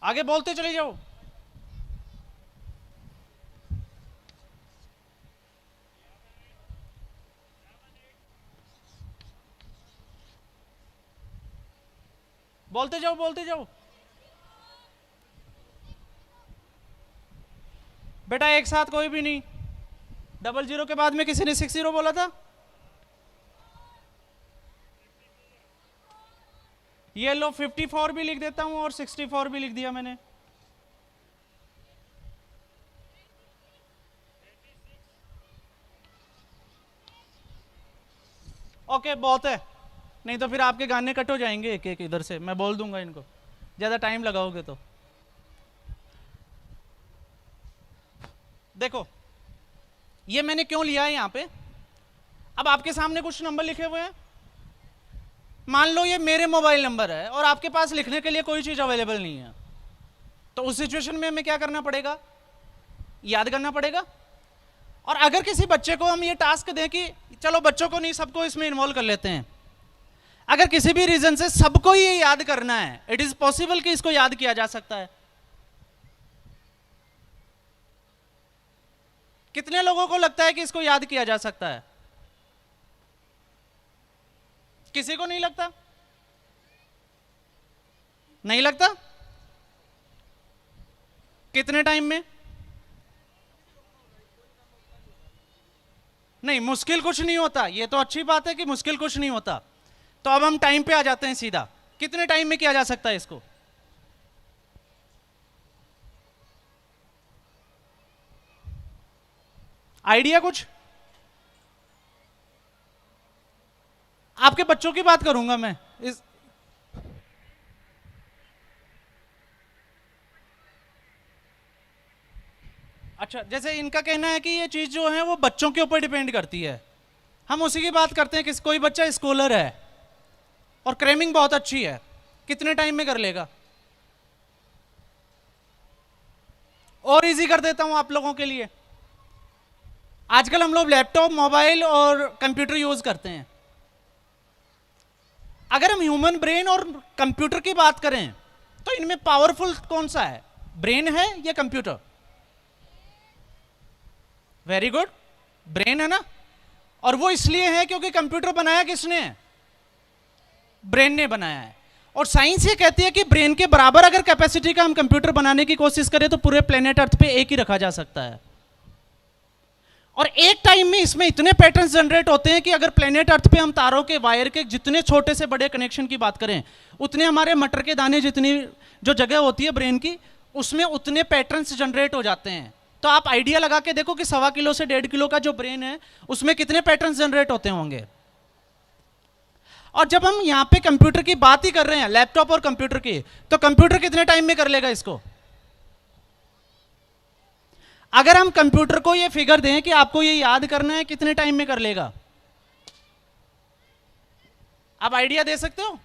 आगे बोलते चले जाओ। बोलते जाओ, बोलते जाओ। बेटा एक साथ कोई भी नहीं। 00 के बाद में किसी ने 60 बोला था। ये लो 54 भी लिख देता हूं और 64 भी लिख दिया मैंने। ओके, बहुत है, नहीं तो फिर आपके गाने कट हो जाएंगे एक एक इधर से। मैं बोल दूंगा इनको, ज्यादा टाइम लगाओगे तो। देखो ये मैंने क्यों लिया है यहां पे। अब आपके सामने कुछ नंबर लिखे हुए हैं। मान लो ये मेरे मोबाइल नंबर है और आपके पास लिखने के लिए कोई चीज अवेलेबल नहीं है, तो उस सिचुएशन में हमें क्या करना पड़ेगा, याद करना पड़ेगा। और अगर किसी बच्चे को हम ये टास्क दें कि चलो बच्चों को नहीं सबको इसमें इन्वॉल्व कर लेते हैं, अगर किसी भी रीजन से सबको ये याद करना है, इट इज पॉसिबल कि इसको याद किया जा सकता है। कितने लोगों को लगता है कि इसको याद किया जा सकता है? किसी को नहीं लगता? नहीं लगता? कितने टाइम में? नहीं, मुश्किल कुछ नहीं होता। ये तो अच्छी बात है कि मुश्किल कुछ नहीं होता। तो अब हम टाइम पे आ जाते हैं सीधा। कितने टाइम में किया जा सकता है इसको? आइडिया कुछ? आपके बच्चों की बात करूंगा मैं इस अच्छा, जैसे इनका कहना है कि ये चीज जो है वो बच्चों के ऊपर डिपेंड करती है। हम उसी की बात करते हैं कि कोई बच्चा स्कॉलर है और क्रेमिंग बहुत अच्छी है, कितने टाइम में कर लेगा? और इजी कर देता हूं आप लोगों के लिए। आजकल हम लोग लैपटॉप, मोबाइल और कंप्यूटर यूज करते हैं। अगर हम ह्यूमन ब्रेन और कंप्यूटर की बात करें तो इनमें पावरफुल कौन सा है, ब्रेन है या कंप्यूटर? वेरी गुड, ब्रेन है ना। और वो इसलिए है क्योंकि कंप्यूटर बनाया किसने है? ब्रेन ने बनाया है। और साइंस ये कहती है कि ब्रेन के बराबर अगर कैपेसिटी का हम कंप्यूटर बनाने की कोशिश करें तो पूरे प्लेनेट अर्थ पे एक ही रखा जा सकता है। और एक टाइम में इसमें इतने पैटर्न्स जनरेट होते हैं कि अगर प्लेनेट अर्थ पे हम तारों के, वायर के जितने छोटे से बड़े कनेक्शन की बात करें, उतने हमारे मटर के दाने जितनी जो जगह होती है ब्रेन की, उसमें उतने पैटर्न्स जनरेट हो जाते हैं। तो आप आइडिया लगा के देखो कि 1.25 किलो से 1.5 किलो का जो ब्रेन है उसमें कितने पैटर्न्स जनरेट होते होंगे। और जब हम यहां पे कंप्यूटर की बात ही कर रहे हैं, लैपटॉप और कंप्यूटर की, तो कंप्यूटर कितने टाइम में कर लेगा इसको? अगर हम कंप्यूटर को ये फिगर दें कि आपको ये याद करना है, कितने टाइम में कर लेगा? आप आइडिया दे सकते हो?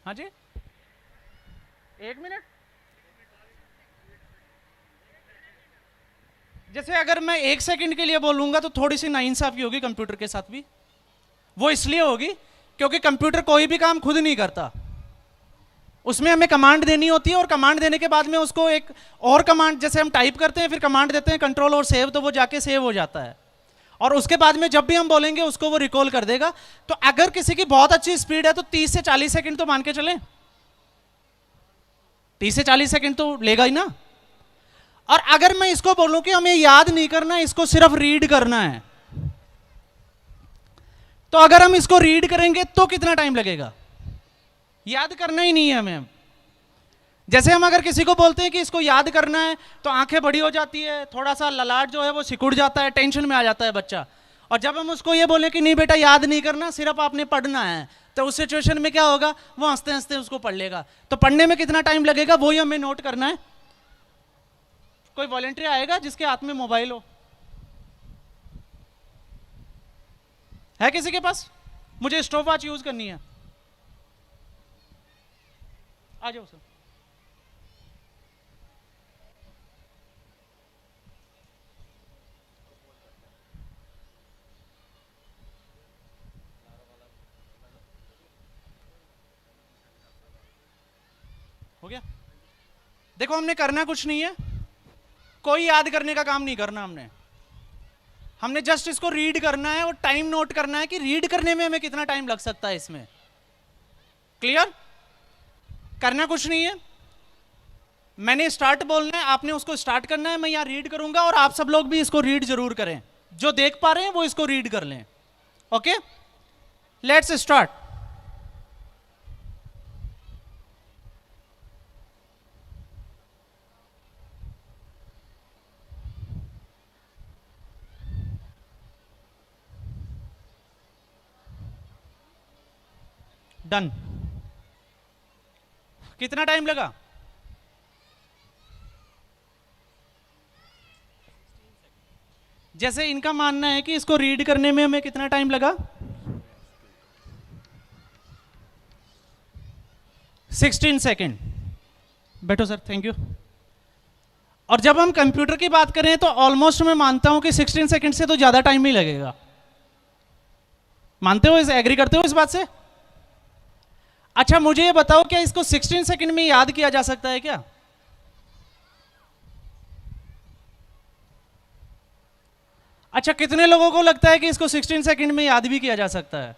हाँ जी, 1 मिनट। जैसे अगर मैं 1 सेकंड के लिए बोलूंगा तो थोड़ी सी नाइंसाफी होगी कंप्यूटर के साथ भी। वो इसलिए होगी क्योंकि कंप्यूटर कोई भी काम खुद नहीं करता, उसमें हमें कमांड देनी होती है और कमांड देने के बाद में उसको एक और कमांड, जैसे हम टाइप करते हैं फिर कमांड देते हैं कंट्रोल और सेव, तो वो जाके सेव हो जाता है और उसके बाद में जब भी हम बोलेंगे उसको वो रिकॉल कर देगा। तो अगर किसी की बहुत अच्छी स्पीड है तो 30 से 40 सेकंड तो मान के चलें, 30 से 40 सेकंड तो लेगा ही ना। और अगर मैं इसको बोलूं कि हमें याद नहीं करना, इसको सिर्फ रीड करना है, तो अगर हम इसको रीड करेंगे तो कितना टाइम लगेगा? याद करना ही नहीं है हमें। जैसे हम अगर किसी को बोलते हैं कि इसको याद करना है तो आंखें बड़ी हो जाती है, थोड़ा सा ललाट जो है वो सिकुड़ जाता है, टेंशन में आ जाता है बच्चा। और जब हम उसको ये बोले कि नहीं बेटा याद नहीं करना, सिर्फ आपने पढ़ना है, तो उस सिचुएशन में क्या होगा, वो हंसते हंसते उसको पढ़ लेगा। तो पढ़ने में कितना टाइम लगेगा वो ही हमें नोट करना है। कोई वॉलंटियर आएगा जिसके हाथ में मोबाइल हो? है किसी के पास? मुझे स्टॉप वॉच यूज करनी है। आ जाओ सर। हो गया? देखो हमने करना कुछ नहीं है, कोई याद करने का काम नहीं करना हमने जस्ट इसको रीड करना है और टाइम नोट करना है कि रीड करने में हमें कितना टाइम लग सकता है इसमें। क्लियर? करना कुछ नहीं है, मैंने स्टार्ट बोलना है, आपने उसको स्टार्ट करना है, मैं यहां रीड करूंगा और आप सब लोग भी इसको रीड जरूर करें, जो देख पा रहे हैं वो इसको रीड कर लें। Okay, let's start. डन। कितना टाइम लगा? जैसे इनका मानना है कि इसको रीड करने में हमें कितना टाइम लगा? 16 सेकेंड। बैठो सर, थैंक यू। और जब हम कंप्यूटर की बात करें तो ऑलमोस्ट मैं मानता हूं कि 16 सेकेंड से तो ज्यादा टाइम ही लगेगा। मानते हो, इस एग्री करते हो इस बात से? अच्छा मुझे ये बताओ, क्या इसको 16 सेकंड में याद किया जा सकता है क्या? अच्छा, कितने लोगों को लगता है कि इसको 16 सेकंड में याद भी किया जा सकता है?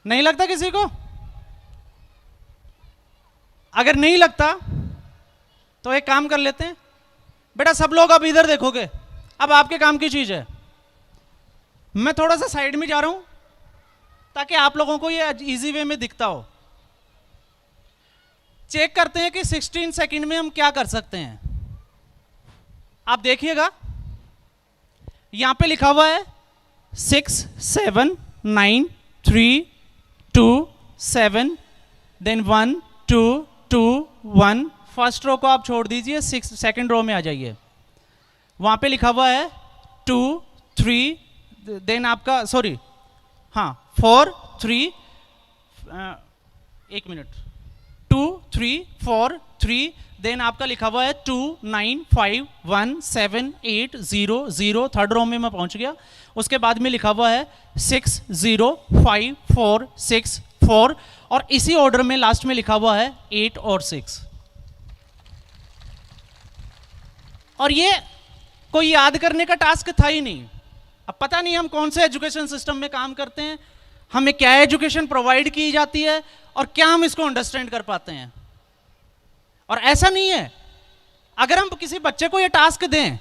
नहीं लगता किसी को? अगर नहीं लगता तो एक काम कर लेते हैं बेटा, सब लोग अब इधर देखोगे, अब आपके काम की चीज है। मैं थोड़ा सा साइड में जा रहा हूं ताकि आप लोगों को ये इजी वे में दिखता हो। चेक करते हैं कि 16 सेकंड में हम क्या कर सकते हैं। आप देखिएगा, यहां पे लिखा हुआ है 6 7 9 3 2 7, देन 1 2 2 1। फर्स्ट रो को आप छोड़ दीजिए, 6 सेकंड रो में आ जाइए। वहां पे लिखा हुआ है 2 3, देन आपका सॉरी हाँ 4 3, एक मिनट, 2 3 4 3, देन आपका लिखा हुआ है 2 9 5 1 7 8 0 0। थर्ड रो में मैं पहुंच गया। उसके बाद में लिखा हुआ है 6 0 5 4 6 4, और इसी ऑर्डर में लास्ट में लिखा हुआ है 8 और 6। और ये कोई याद करने का टास्क था ही नहीं। अब पता नहीं हम कौन से एजुकेशन सिस्टम में काम करते हैं, हमें क्या एजुकेशन प्रोवाइड की जाती है और क्या हम इसको अंडरस्टैंड कर पाते हैं। और ऐसा नहीं है, अगर हम किसी बच्चे को ये टास्क दें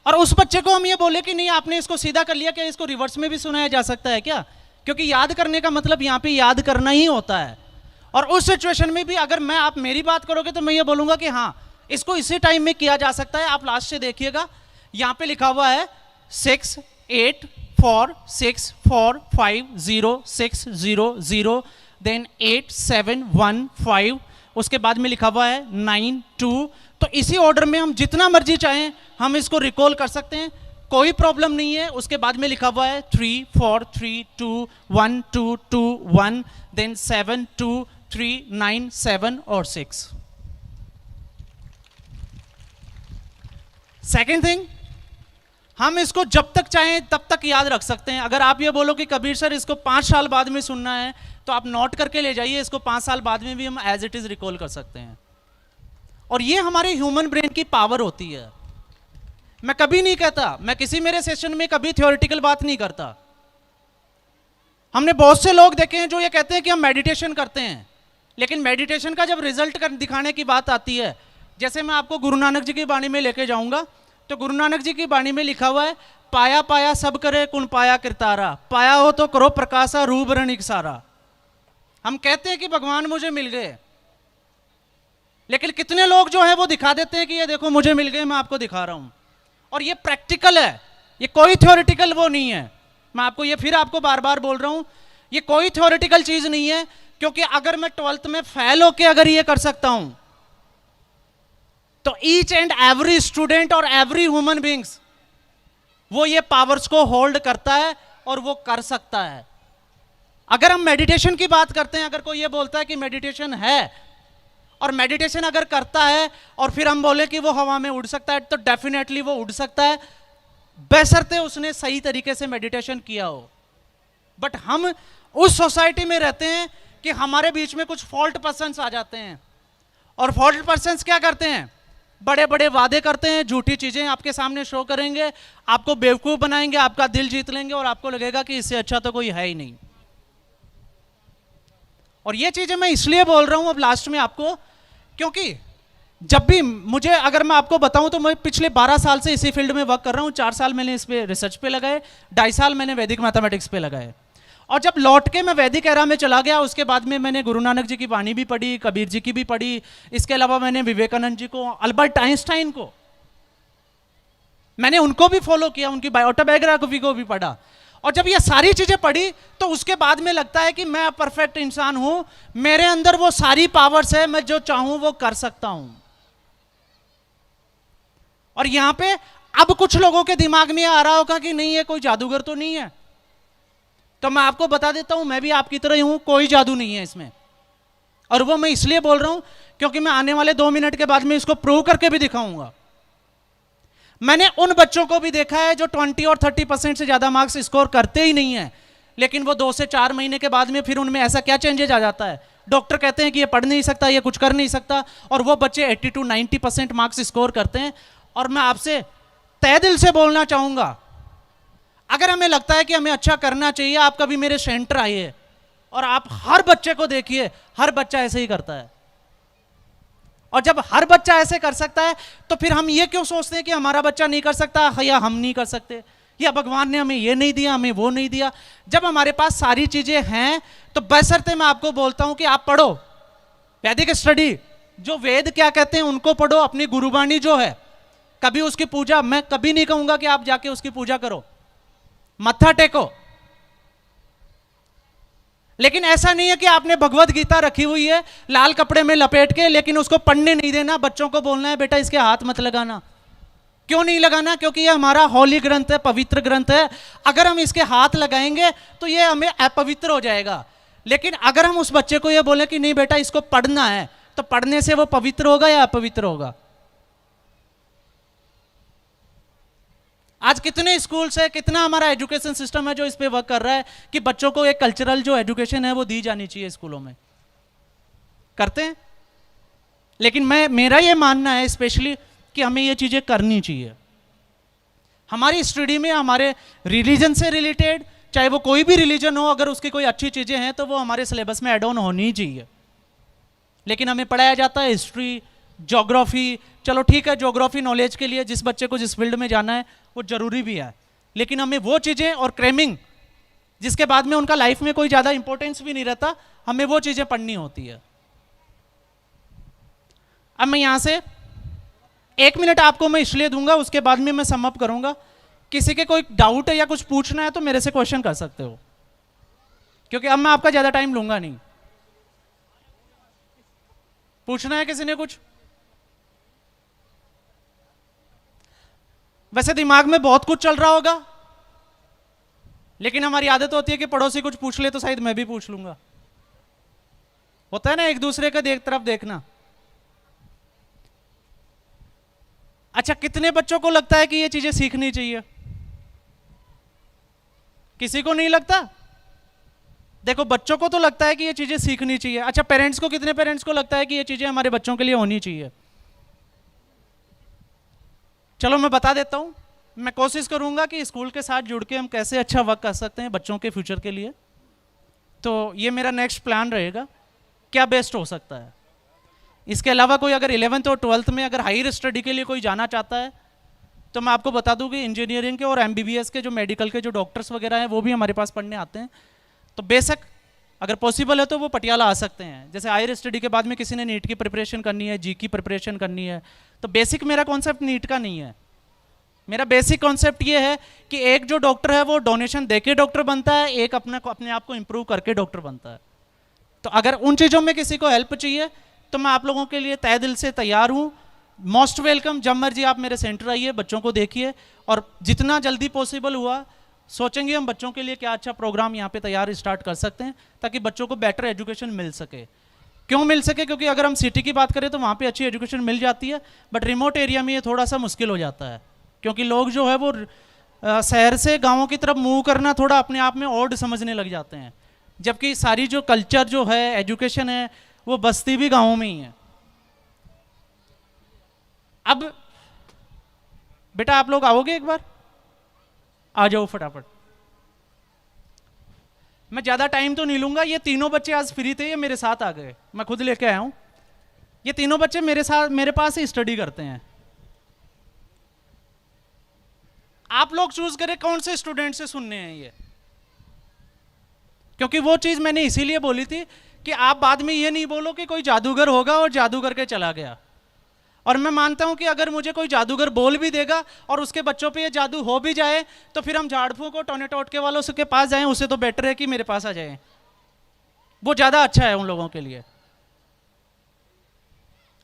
और उस बच्चे को हम ये बोले कि नहीं आपने इसको सीधा कर लिया, क्या इसको रिवर्स में भी सुनाया जा सकता है क्या? क्योंकि याद करने का मतलब यहाँ पे याद करना ही होता है। और उस सिचुएशन में भी अगर मैं आप मेरी बात करोगे तो मैं ये बोलूंगा कि हाँ इसको इसी टाइम में किया जा सकता है। आप लास्ट से देखिएगा, यहाँ पे लिखा हुआ है 6 8 4 6 4 5 0 6 0 0, देन 8 7 1 5, उसके बाद में लिखा हुआ है 9 2। तो इसी ऑर्डर में हम जितना मर्जी चाहें हम इसको रिकॉल कर सकते हैं, कोई प्रॉब्लम नहीं है। उसके बाद में लिखा हुआ है 3 4 3 2 1 2 2 1, देन 7 2 3 9 7 और 6। सेकेंड थिंग, हम इसको जब तक चाहें तब तक याद रख सकते हैं। अगर आप ये बोलो कि कबीर सर इसको 5 साल बाद में सुनना है तो आप नोट करके ले जाइए, इसको 5 साल बाद में भी हम एज इट इज रिकॉल कर सकते हैं। और ये हमारे ह्यूमन ब्रेन की पावर होती है। मैं कभी नहीं कहता, मैं किसी मेरे सेशन में कभी थ्योरेटिकल बात नहीं करता। हमने बहुत से लोग देखे हैं जो ये कहते हैं कि हम मेडिटेशन करते हैं, लेकिन मेडिटेशन का जब रिजल्ट दिखाने की बात आती है, जैसे मैं आपको गुरु नानक जी की बाणी में लेके जाऊंगा, तो गुरु नानक जी की बाणी में लिखा हुआ है पाया पाया सब करे कुन पाया करतारा, पाया हो तो करो प्रकाशा रूप रण इकसारा। हम कहते हैं कि भगवान मुझे मिल गए, लेकिन कितने लोग जो है वो दिखा देते हैं कि ये देखो मुझे मिल गए, मैं आपको दिखा रहा हूं। और ये प्रैक्टिकल है, ये कोई थ्योरेटिकल वो नहीं है। मैं आपको ये फिर आपको बार बार बोल रहा हूं, ये कोई थ्योरेटिकल चीज नहीं है। क्योंकि अगर मैं 12th में फेल होके अगर ये कर सकता हूं, तो ईच एंड एवरी स्टूडेंट और एवरी ह्यूमन बींग्स वो ये पावर्स को होल्ड करता है और वो कर सकता है। अगर हम मेडिटेशन की बात करते हैं, अगर कोई ये बोलता है कि मेडिटेशन है और मेडिटेशन अगर करता है और फिर हम बोले कि वो हवा में उड़ सकता है, तो डेफिनेटली वो उड़ सकता है, बशर्ते उसने सही तरीके से मेडिटेशन किया हो। बट हम उस सोसाइटी में रहते हैं कि हमारे बीच में कुछ फॉल्ट पर्सन्स आ जाते हैं, और फॉल्ट पर्सन्स क्या करते हैं, बड़े बड़े वादे करते हैं, झूठी चीजें आपके सामने शो करेंगे, आपको बेवकूफ बनाएंगे, आपका दिल जीत लेंगे और आपको लगेगा कि इससे अच्छा तो कोई है ही नहीं। और ये चीजें मैं इसलिए बोल रहा हूं अब लास्ट में आपको, क्योंकि जब भी मुझे, अगर मैं आपको बताऊं तो मैं पिछले 12 साल से इसी फील्ड में वर्क कर रहा हूं। 4 साल मैंने इस पे रिसर्च पे लगाए, 2.5 साल मैंने वैदिक मैथमेटिक्स पे लगाए। और जब लौट के मैं वैदिक एरा में चला गया, उसके बाद में मैंने गुरु नानक जी की वाणी भी पढ़ी, कबीर जी की भी पढ़ी, इसके अलावा मैंने विवेकानंद जी को, अल्बर्ट आइंस्टाइन को, मैंने उनको भी फॉलो किया, उनकी ऑटोबायोग्राफी को भी पढ़ा। और जब ये सारी चीजें पढ़ी तो उसके बाद में लगता है कि मैं परफेक्ट इंसान हूं, मेरे अंदर वो सारी पावर्स है, मैं जो चाहूं वो कर सकता हूं। और यहां पे अब कुछ लोगों के दिमाग में आ रहा होगा कि नहीं, ये कोई जादूगर तो नहीं है। तो मैं आपको बता देता हूं, मैं भी आपकी तरह ही हूं, कोई जादू नहीं है इसमें। और वो मैं इसलिए बोल रहा हूं क्योंकि मैं आने वाले 2 मिनट के बाद में इसको प्रूव करके भी दिखाऊंगा। मैंने उन बच्चों को भी देखा है जो 20 और 30% से ज्यादा मार्क्स स्कोर करते ही नहीं है, लेकिन वो 2 से 4 महीने के बाद में फिर उनमें ऐसा क्या चेंजेस आ जाता है, डॉक्टर कहते हैं कि ये पढ़ नहीं सकता, ये कुछ कर नहीं सकता, और वो बच्चे 80 to 90% मार्क्स स्कोर करते हैं। और मैं आपसे तहे दिल से बोलना चाहूंगा, अगर हमें लगता है कि हमें अच्छा करना चाहिए, आप कभी मेरे सेंटर आइए और आप हर बच्चे को देखिए, हर बच्चा ऐसे ही करता है। और जब हर बच्चा ऐसे कर सकता है तो फिर हम ये क्यों सोचते हैं कि हमारा बच्चा नहीं कर सकता या हम नहीं कर सकते, या भगवान ने हमें ये नहीं दिया, हमें वो नहीं दिया। जब हमारे पास सारी चीजें हैं तो बशर्ते मैं आपको बोलता हूं कि आप पढ़ो वैदिक स्टडी, जो वेद क्या कहते हैं उनको पढ़ो, अपनी गुरुवाणी जो है कभी उसकी पूजा, मैं कभी नहीं कहूंगा कि आप जाके उसकी पूजा करो, मत्था टेको, लेकिन ऐसा नहीं है कि आपने भगवत गीता रखी हुई है लाल कपड़े में लपेट के, लेकिन उसको पढ़ने नहीं देना, बच्चों को बोलना है बेटा इसके हाथ मत लगाना। क्यों नहीं लगाना? क्योंकि ये हमारा होली ग्रंथ है, पवित्र ग्रंथ है। अगर हम इसके हाथ लगाएंगे तो ये हमें अपवित्र हो जाएगा। लेकिन अगर हम उस बच्चे को ये बोले कि नहीं बेटा इसको पढ़ना है, तो पढ़ने से वो पवित्र होगा या अपवित्र होगा? आज कितने स्कूल्स है, कितना हमारा एजुकेशन सिस्टम है जो इस पे वर्क कर रहा है कि बच्चों को एक कल्चरल जो एजुकेशन है वो दी जानी चाहिए स्कूलों में, करते हैं। लेकिन मेरा ये मानना है स्पेशली कि हमें ये चीजें करनी चाहिए। हमारी स्टडी में हमारे रिलीजन से रिलेटेड, चाहे वो कोई भी रिलीजन हो, अगर उसकी कोई अच्छी चीजें हैं तो वो हमारे सिलेबस में एड ऑन होनी चाहिए। लेकिन हमें पढ़ाया जाता है हिस्ट्री, ज्योग्राफी, चलो ठीक है ज्योग्राफी नॉलेज के लिए जिस बच्चे को जिस फील्ड में जाना है वो जरूरी भी है, लेकिन हमें वो चीजें और क्रेमिंग जिसके बाद में उनका लाइफ में कोई ज्यादा इंपॉर्टेंस भी नहीं रहता, हमें वो चीजें पढ़नी होती है। अब मैं यहां से 1 मिनट आपको मैं इसलिए दूंगा, उसके बाद में मैं सम अप करूंगा। किसी के कोई डाउट है या कुछ पूछना है तो मेरे से क्वेश्चन कर सकते हो, क्योंकि अब मैं आपका ज्यादा टाइम लूंगा नहीं। पूछना है किसी ने कुछ? वैसे दिमाग में बहुत कुछ चल रहा होगा, लेकिन हमारी आदत होती है कि पड़ोसी कुछ पूछ ले तो शायद मैं भी पूछ लूंगा। होता है ना एक दूसरे का तरफ देखना। अच्छा, कितने बच्चों को लगता है कि ये चीजें सीखनी चाहिए? किसी को नहीं लगता? देखो बच्चों को तो लगता है कि ये चीजें सीखनी चाहिए। अच्छा, पेरेंट्स को, कितने पेरेंट्स को लगता है कि ये चीजें हमारे बच्चों के लिए होनी चाहिए? चलो मैं बता देता हूं, मैं कोशिश करूंगा कि स्कूल के साथ जुड़ के हम कैसे अच्छा वर्क कर सकते हैं बच्चों के फ्यूचर के लिए। तो ये मेरा नेक्स्ट प्लान रहेगा, क्या बेस्ट हो सकता है। इसके अलावा कोई अगर 11th और 12th में अगर हायर स्टडी के लिए कोई जाना चाहता है तो मैं आपको बता दूं कि इंजीनियरिंग के और MBBS के जो मेडिकल के जो डॉक्टर्स वगैरह हैं वो भी हमारे पास पढ़ने आते हैं। तो बेशक अगर पॉसिबल है तो वो पटियाला आ सकते हैं। जैसे हायर स्टडी के बाद में किसी ने नीट की प्रिपरेशन करनी है, जी की प्रिपरेशन करनी है, तो बेसिक मेरा कॉन्सेप्ट नीट का नहीं है। मेरा बेसिक कॉन्सेप्ट ये है कि एक जो डॉक्टर है वो डोनेशन देके डॉक्टर बनता है, एक अपने आप को इम्प्रूव करके डॉक्टर बनता है। तो अगर उन चीज़ों में किसी को हेल्प चाहिए तो मैं आप लोगों के लिए तहे दिल से तैयार हूँ। मोस्ट वेलकम, जब मर्जी आप मेरे सेंटर आइए, बच्चों को देखिए, और जितना जल्दी पॉसिबल हुआ सोचेंगे हम बच्चों के लिए क्या अच्छा प्रोग्राम यहाँ पे तैयार स्टार्ट कर सकते हैं ताकि बच्चों को बेटर एजुकेशन मिल सके। क्यों मिल सके? क्योंकि अगर हम सिटी की बात करें तो वहाँ पे अच्छी एजुकेशन मिल जाती है, बट रिमोट एरिया में ये थोड़ा सा मुश्किल हो जाता है, क्योंकि लोग जो है वो शहर से गाँवों की तरफ मूव करना थोड़ा अपने आप में ऑड समझने लग जाते हैं, जबकि सारी जो कल्चर जो है, एजुकेशन है, वो बस्ती भी गाँवों में ही है। अब बेटा आप लोग आओगे एक बार? आ जाओ फटाफट। मैं ज़्यादा टाइम तो नहीं लूँगा। ये तीनों बच्चे आज फ्री थे, ये मेरे साथ आ गए, मैं खुद लेके आया हूँ। ये तीनों बच्चे मेरे पास ही स्टडी करते हैं। आप लोग चूज करें कौन से स्टूडेंट से सुनने हैं ये, क्योंकि वो चीज़ मैंने इसीलिए बोली थी कि आप बाद में ये नहीं बोलो कि कोई जादूगर होगा और जादू करके चला गया। और मैं मानता हूं कि अगर मुझे कोई जादूगर बोल भी देगा और उसके बच्चों पे ये जादू हो भी जाए तो फिर हम झाड़ फूंक और टोने टोटके वालों के पास जाएं, उससे तो बेटर है कि मेरे पास आ जाएं। वो ज़्यादा अच्छा है उन लोगों के लिए।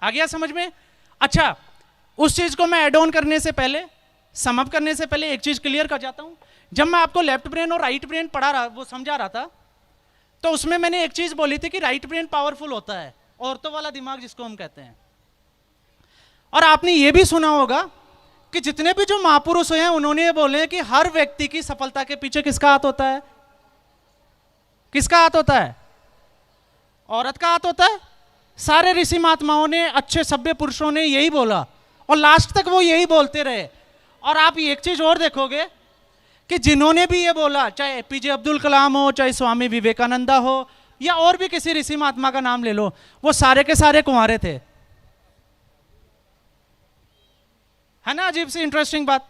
आ गया समझ में? अच्छा, उस चीज़ को मैं एड ऑन करने से पहले, समअप करने से पहले एक चीज़ क्लियर कर जाता हूं। जब मैं आपको लेफ्ट ब्रेन और राइट ब्रेन पढ़ा रहा, वो समझा रहा था, तो उसमें मैंने एक चीज़ बोली थी कि राइट ब्रेन पावरफुल होता है, औरतों वाला दिमाग जिसको हम कहते हैं। और आपने ये भी सुना होगा कि जितने भी जो महापुरुष हैं उन्होंने ये बोले कि हर व्यक्ति की सफलता के पीछे किसका हाथ होता है? किसका हाथ होता है? औरत का हाथ होता है। सारे ऋषि महात्माओं ने, अच्छे सभ्य पुरुषों ने यही बोला और लास्ट तक वो यही बोलते रहे। और आप एक चीज और देखोगे कि जिन्होंने भी ये बोला, चाहे एपीजे अब्दुल कलाम हो, चाहे स्वामी विवेकानंदा हो, या और भी किसी ऋषि महात्मा का नाम ले लो, वो सारे के सारे कुंवारे थे। है ना अजीब सी इंटरेस्टिंग बात?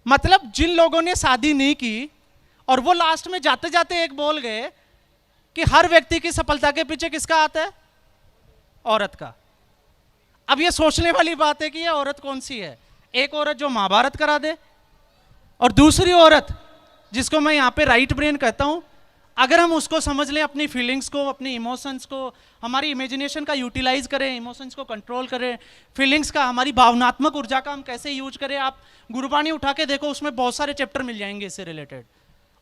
मतलब जिन लोगों ने शादी नहीं की और वो लास्ट में जाते जाते एक बोल गए कि हर व्यक्ति की सफलता के पीछे किसका हाथ है? औरत का। अब ये सोचने वाली बात है कि ये औरत कौन सी है? एक औरत जो महाभारत करा दे और दूसरी औरत जिसको मैं यहां पे राइट ब्रेन कहता हूं, अगर हम उसको समझ लें, अपनी फीलिंग्स को, अपनी इमोशंस को, हमारी इमेजिनेशन का यूटिलाइज करें, इमोशंस को कंट्रोल करें, फीलिंग्स का, हमारी भावनात्मक ऊर्जा का हम कैसे यूज करें। आप गुरबाणी उठा के देखो, उसमें बहुत सारे चैप्टर मिल जाएंगे इससे रिलेटेड।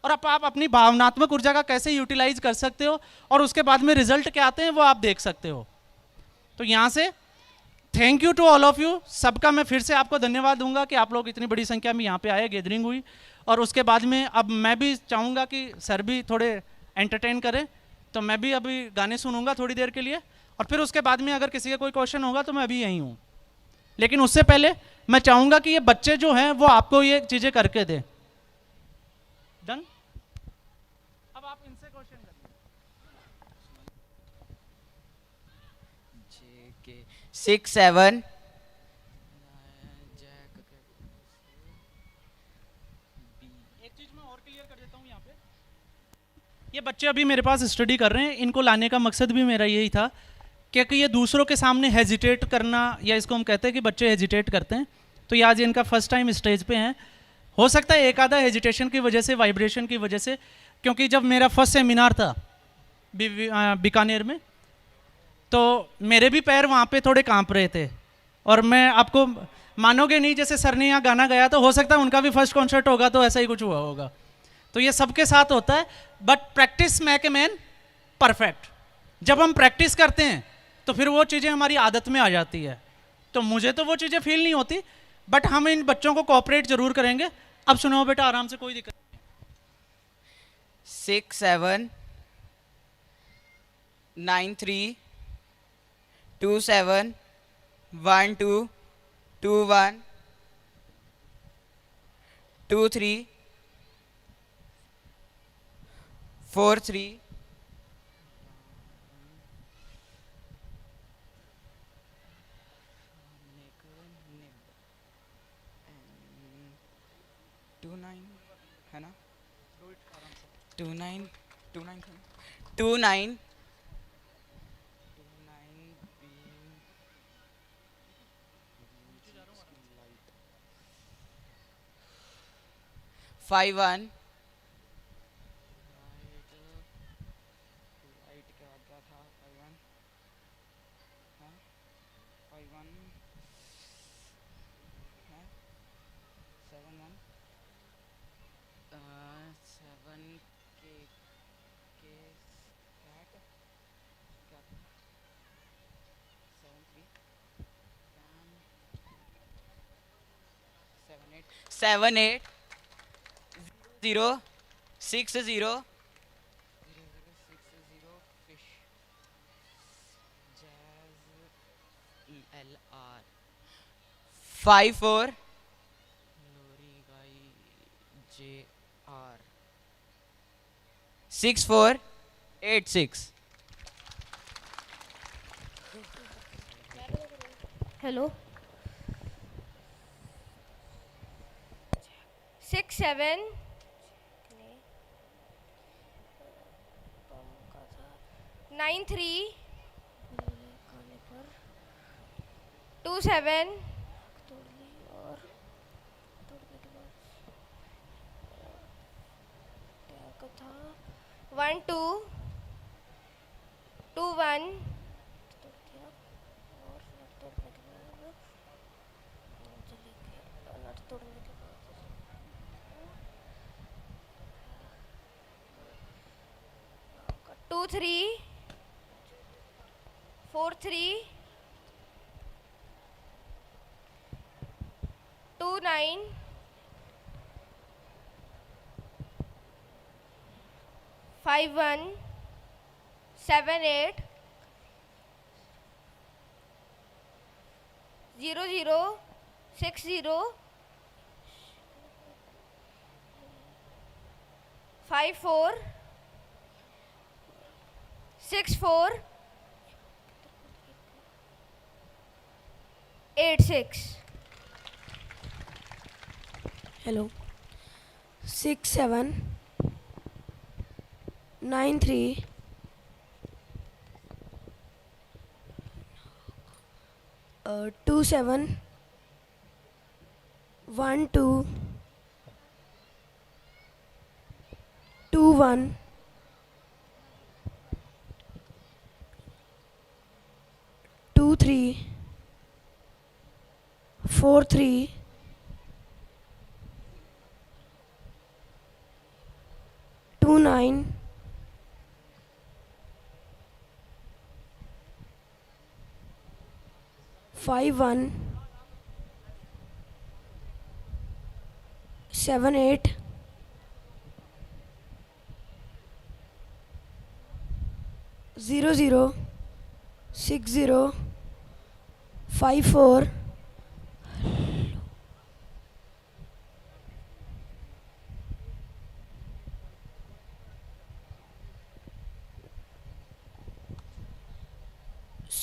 और आप अपनी भावनात्मक ऊर्जा का कैसे यूटिलाइज कर सकते हो और उसके बाद में रिजल्ट क्या आते हैं वो आप देख सकते हो। तो यहाँ से thank you to all of you, सबका मैं फिर से आपको धन्यवाद दूंगा कि आप लोग इतनी बड़ी संख्या में यहाँ पे आए, गैदरिंग हुई। और उसके बाद में अब मैं भी चाहूँगा कि सर भी थोड़े एंटरटेन करें, तो मैं भी अभी गाने सुनूंगा थोड़ी देर के लिए, और फिर उसके बाद में अगर किसी का कोई क्वेश्चन होगा तो मैं अभी यहीं हूँ। लेकिन उससे पहले मैं चाहूँगा कि ये बच्चे जो हैं वो आपको ये चीज़ें करके दें। डन? अब आप इनसे क्वेश्चन करिए। 6 7 एक चीज मैं और क्लियर कर देता हूँ यहाँ पे, ये बच्चे अभी मेरे पास स्टडी कर रहे हैं, इनको लाने का मकसद भी मेरा यही था क्योंकि ये दूसरों के सामने हेजिटेट करना, या इसको हम कहते हैं कि बच्चे हेजिटेट करते हैं, तो ये आज इनका फर्स्ट टाइम स्टेज पे हैं। हो सकता है एक आधा हेजिटेशन की वजह से, वाइब्रेशन की वजह से, क्योंकि जब मेरा फर्स्ट सेमिनार था बीकानेर में, तो मेरे भी पैर वहाँ पे थोड़े कांप रहे थे। और मैं आपको मानोगे नहीं, जैसे सर ने यहाँ गाना गाया, तो हो सकता है उनका भी फर्स्ट कॉन्सर्ट होगा तो ऐसा ही कुछ हुआ होगा। तो ये सबके साथ होता है, but practice make a man perfect. जब हम प्रैक्टिस करते हैं तो फिर वो चीज़ें हमारी आदत में आ जाती है। तो मुझे तो वो चीज़ें फील नहीं होती, बट हम इन बच्चों को कोऑपरेट जरूर करेंगे। अब सुनो बेटा आराम से, कोई दिक्कत नहीं। 6 7 9 3 2 7 1 2 2 1 2 3 4 3 2 9 है ना 2 9 29 51 7 8 0 6 0 fish jazz LR 5 4 lorry guy JR 6 4 8 6 Hello. 6 7 9 3 2 7 1 2 2 1 2 3 4 3 2 9 5 1 7 8 0 0 6 0 5 4 6 4 8 6 Hello. 6 7 9 3 2 7 1 2 2 1 2 3 4 3 2 9 5 1 7 8 0 0 6 0 5 4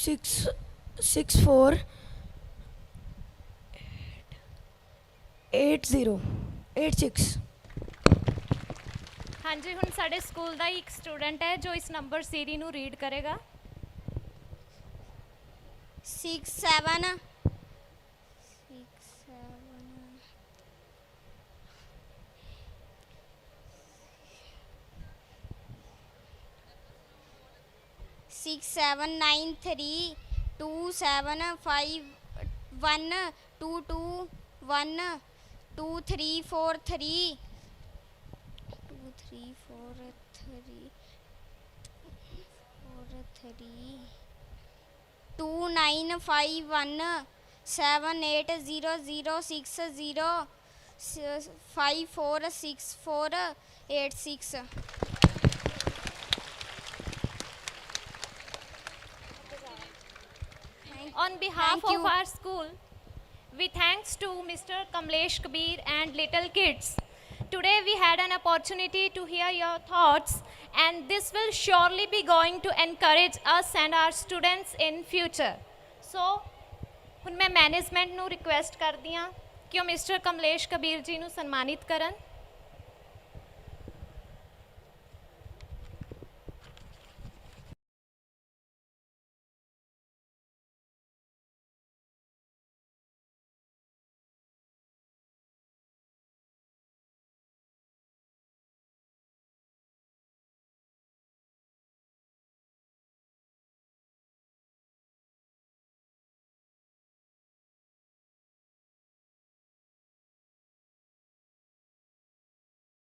6 6 4 8 0 8 6 ਹਾਂਜੀ ਹੁਣ ਸਾਡੇ ਸਕੂਲ ਦਾ ਹੀ ਇੱਕ ਸਟੂਡੈਂਟ ਹੈ ਜੋ ਇਸ ਨੰਬਰ ਸੀਰੀ ਨੂੰ ਰੀਡ ਕਰੇਗਾ 6 7 6 7 9 3 2 7 5 1 2 2 1 2 3 4 3 2 3 4 3 4 3 2 9 5 1 7 8 0 0 6 0 5 4 6 4 8 6 On behalf Thank you. of our school, we thanks to Mr. Kamlesh Kabir and little kids. Today we had an opportunity to hear your thoughts, and this will surely be going to encourage us and our students in future. So, ਹੁਣ ਮੈਂ management ਨੂੰ request ਕਰਦੀ ਹਾਂ ਕਿ ਉਹ mister Kamlesh Kabir ji ਨੂੰ ਸਨਮਾਨਿਤ ਕਰਨ।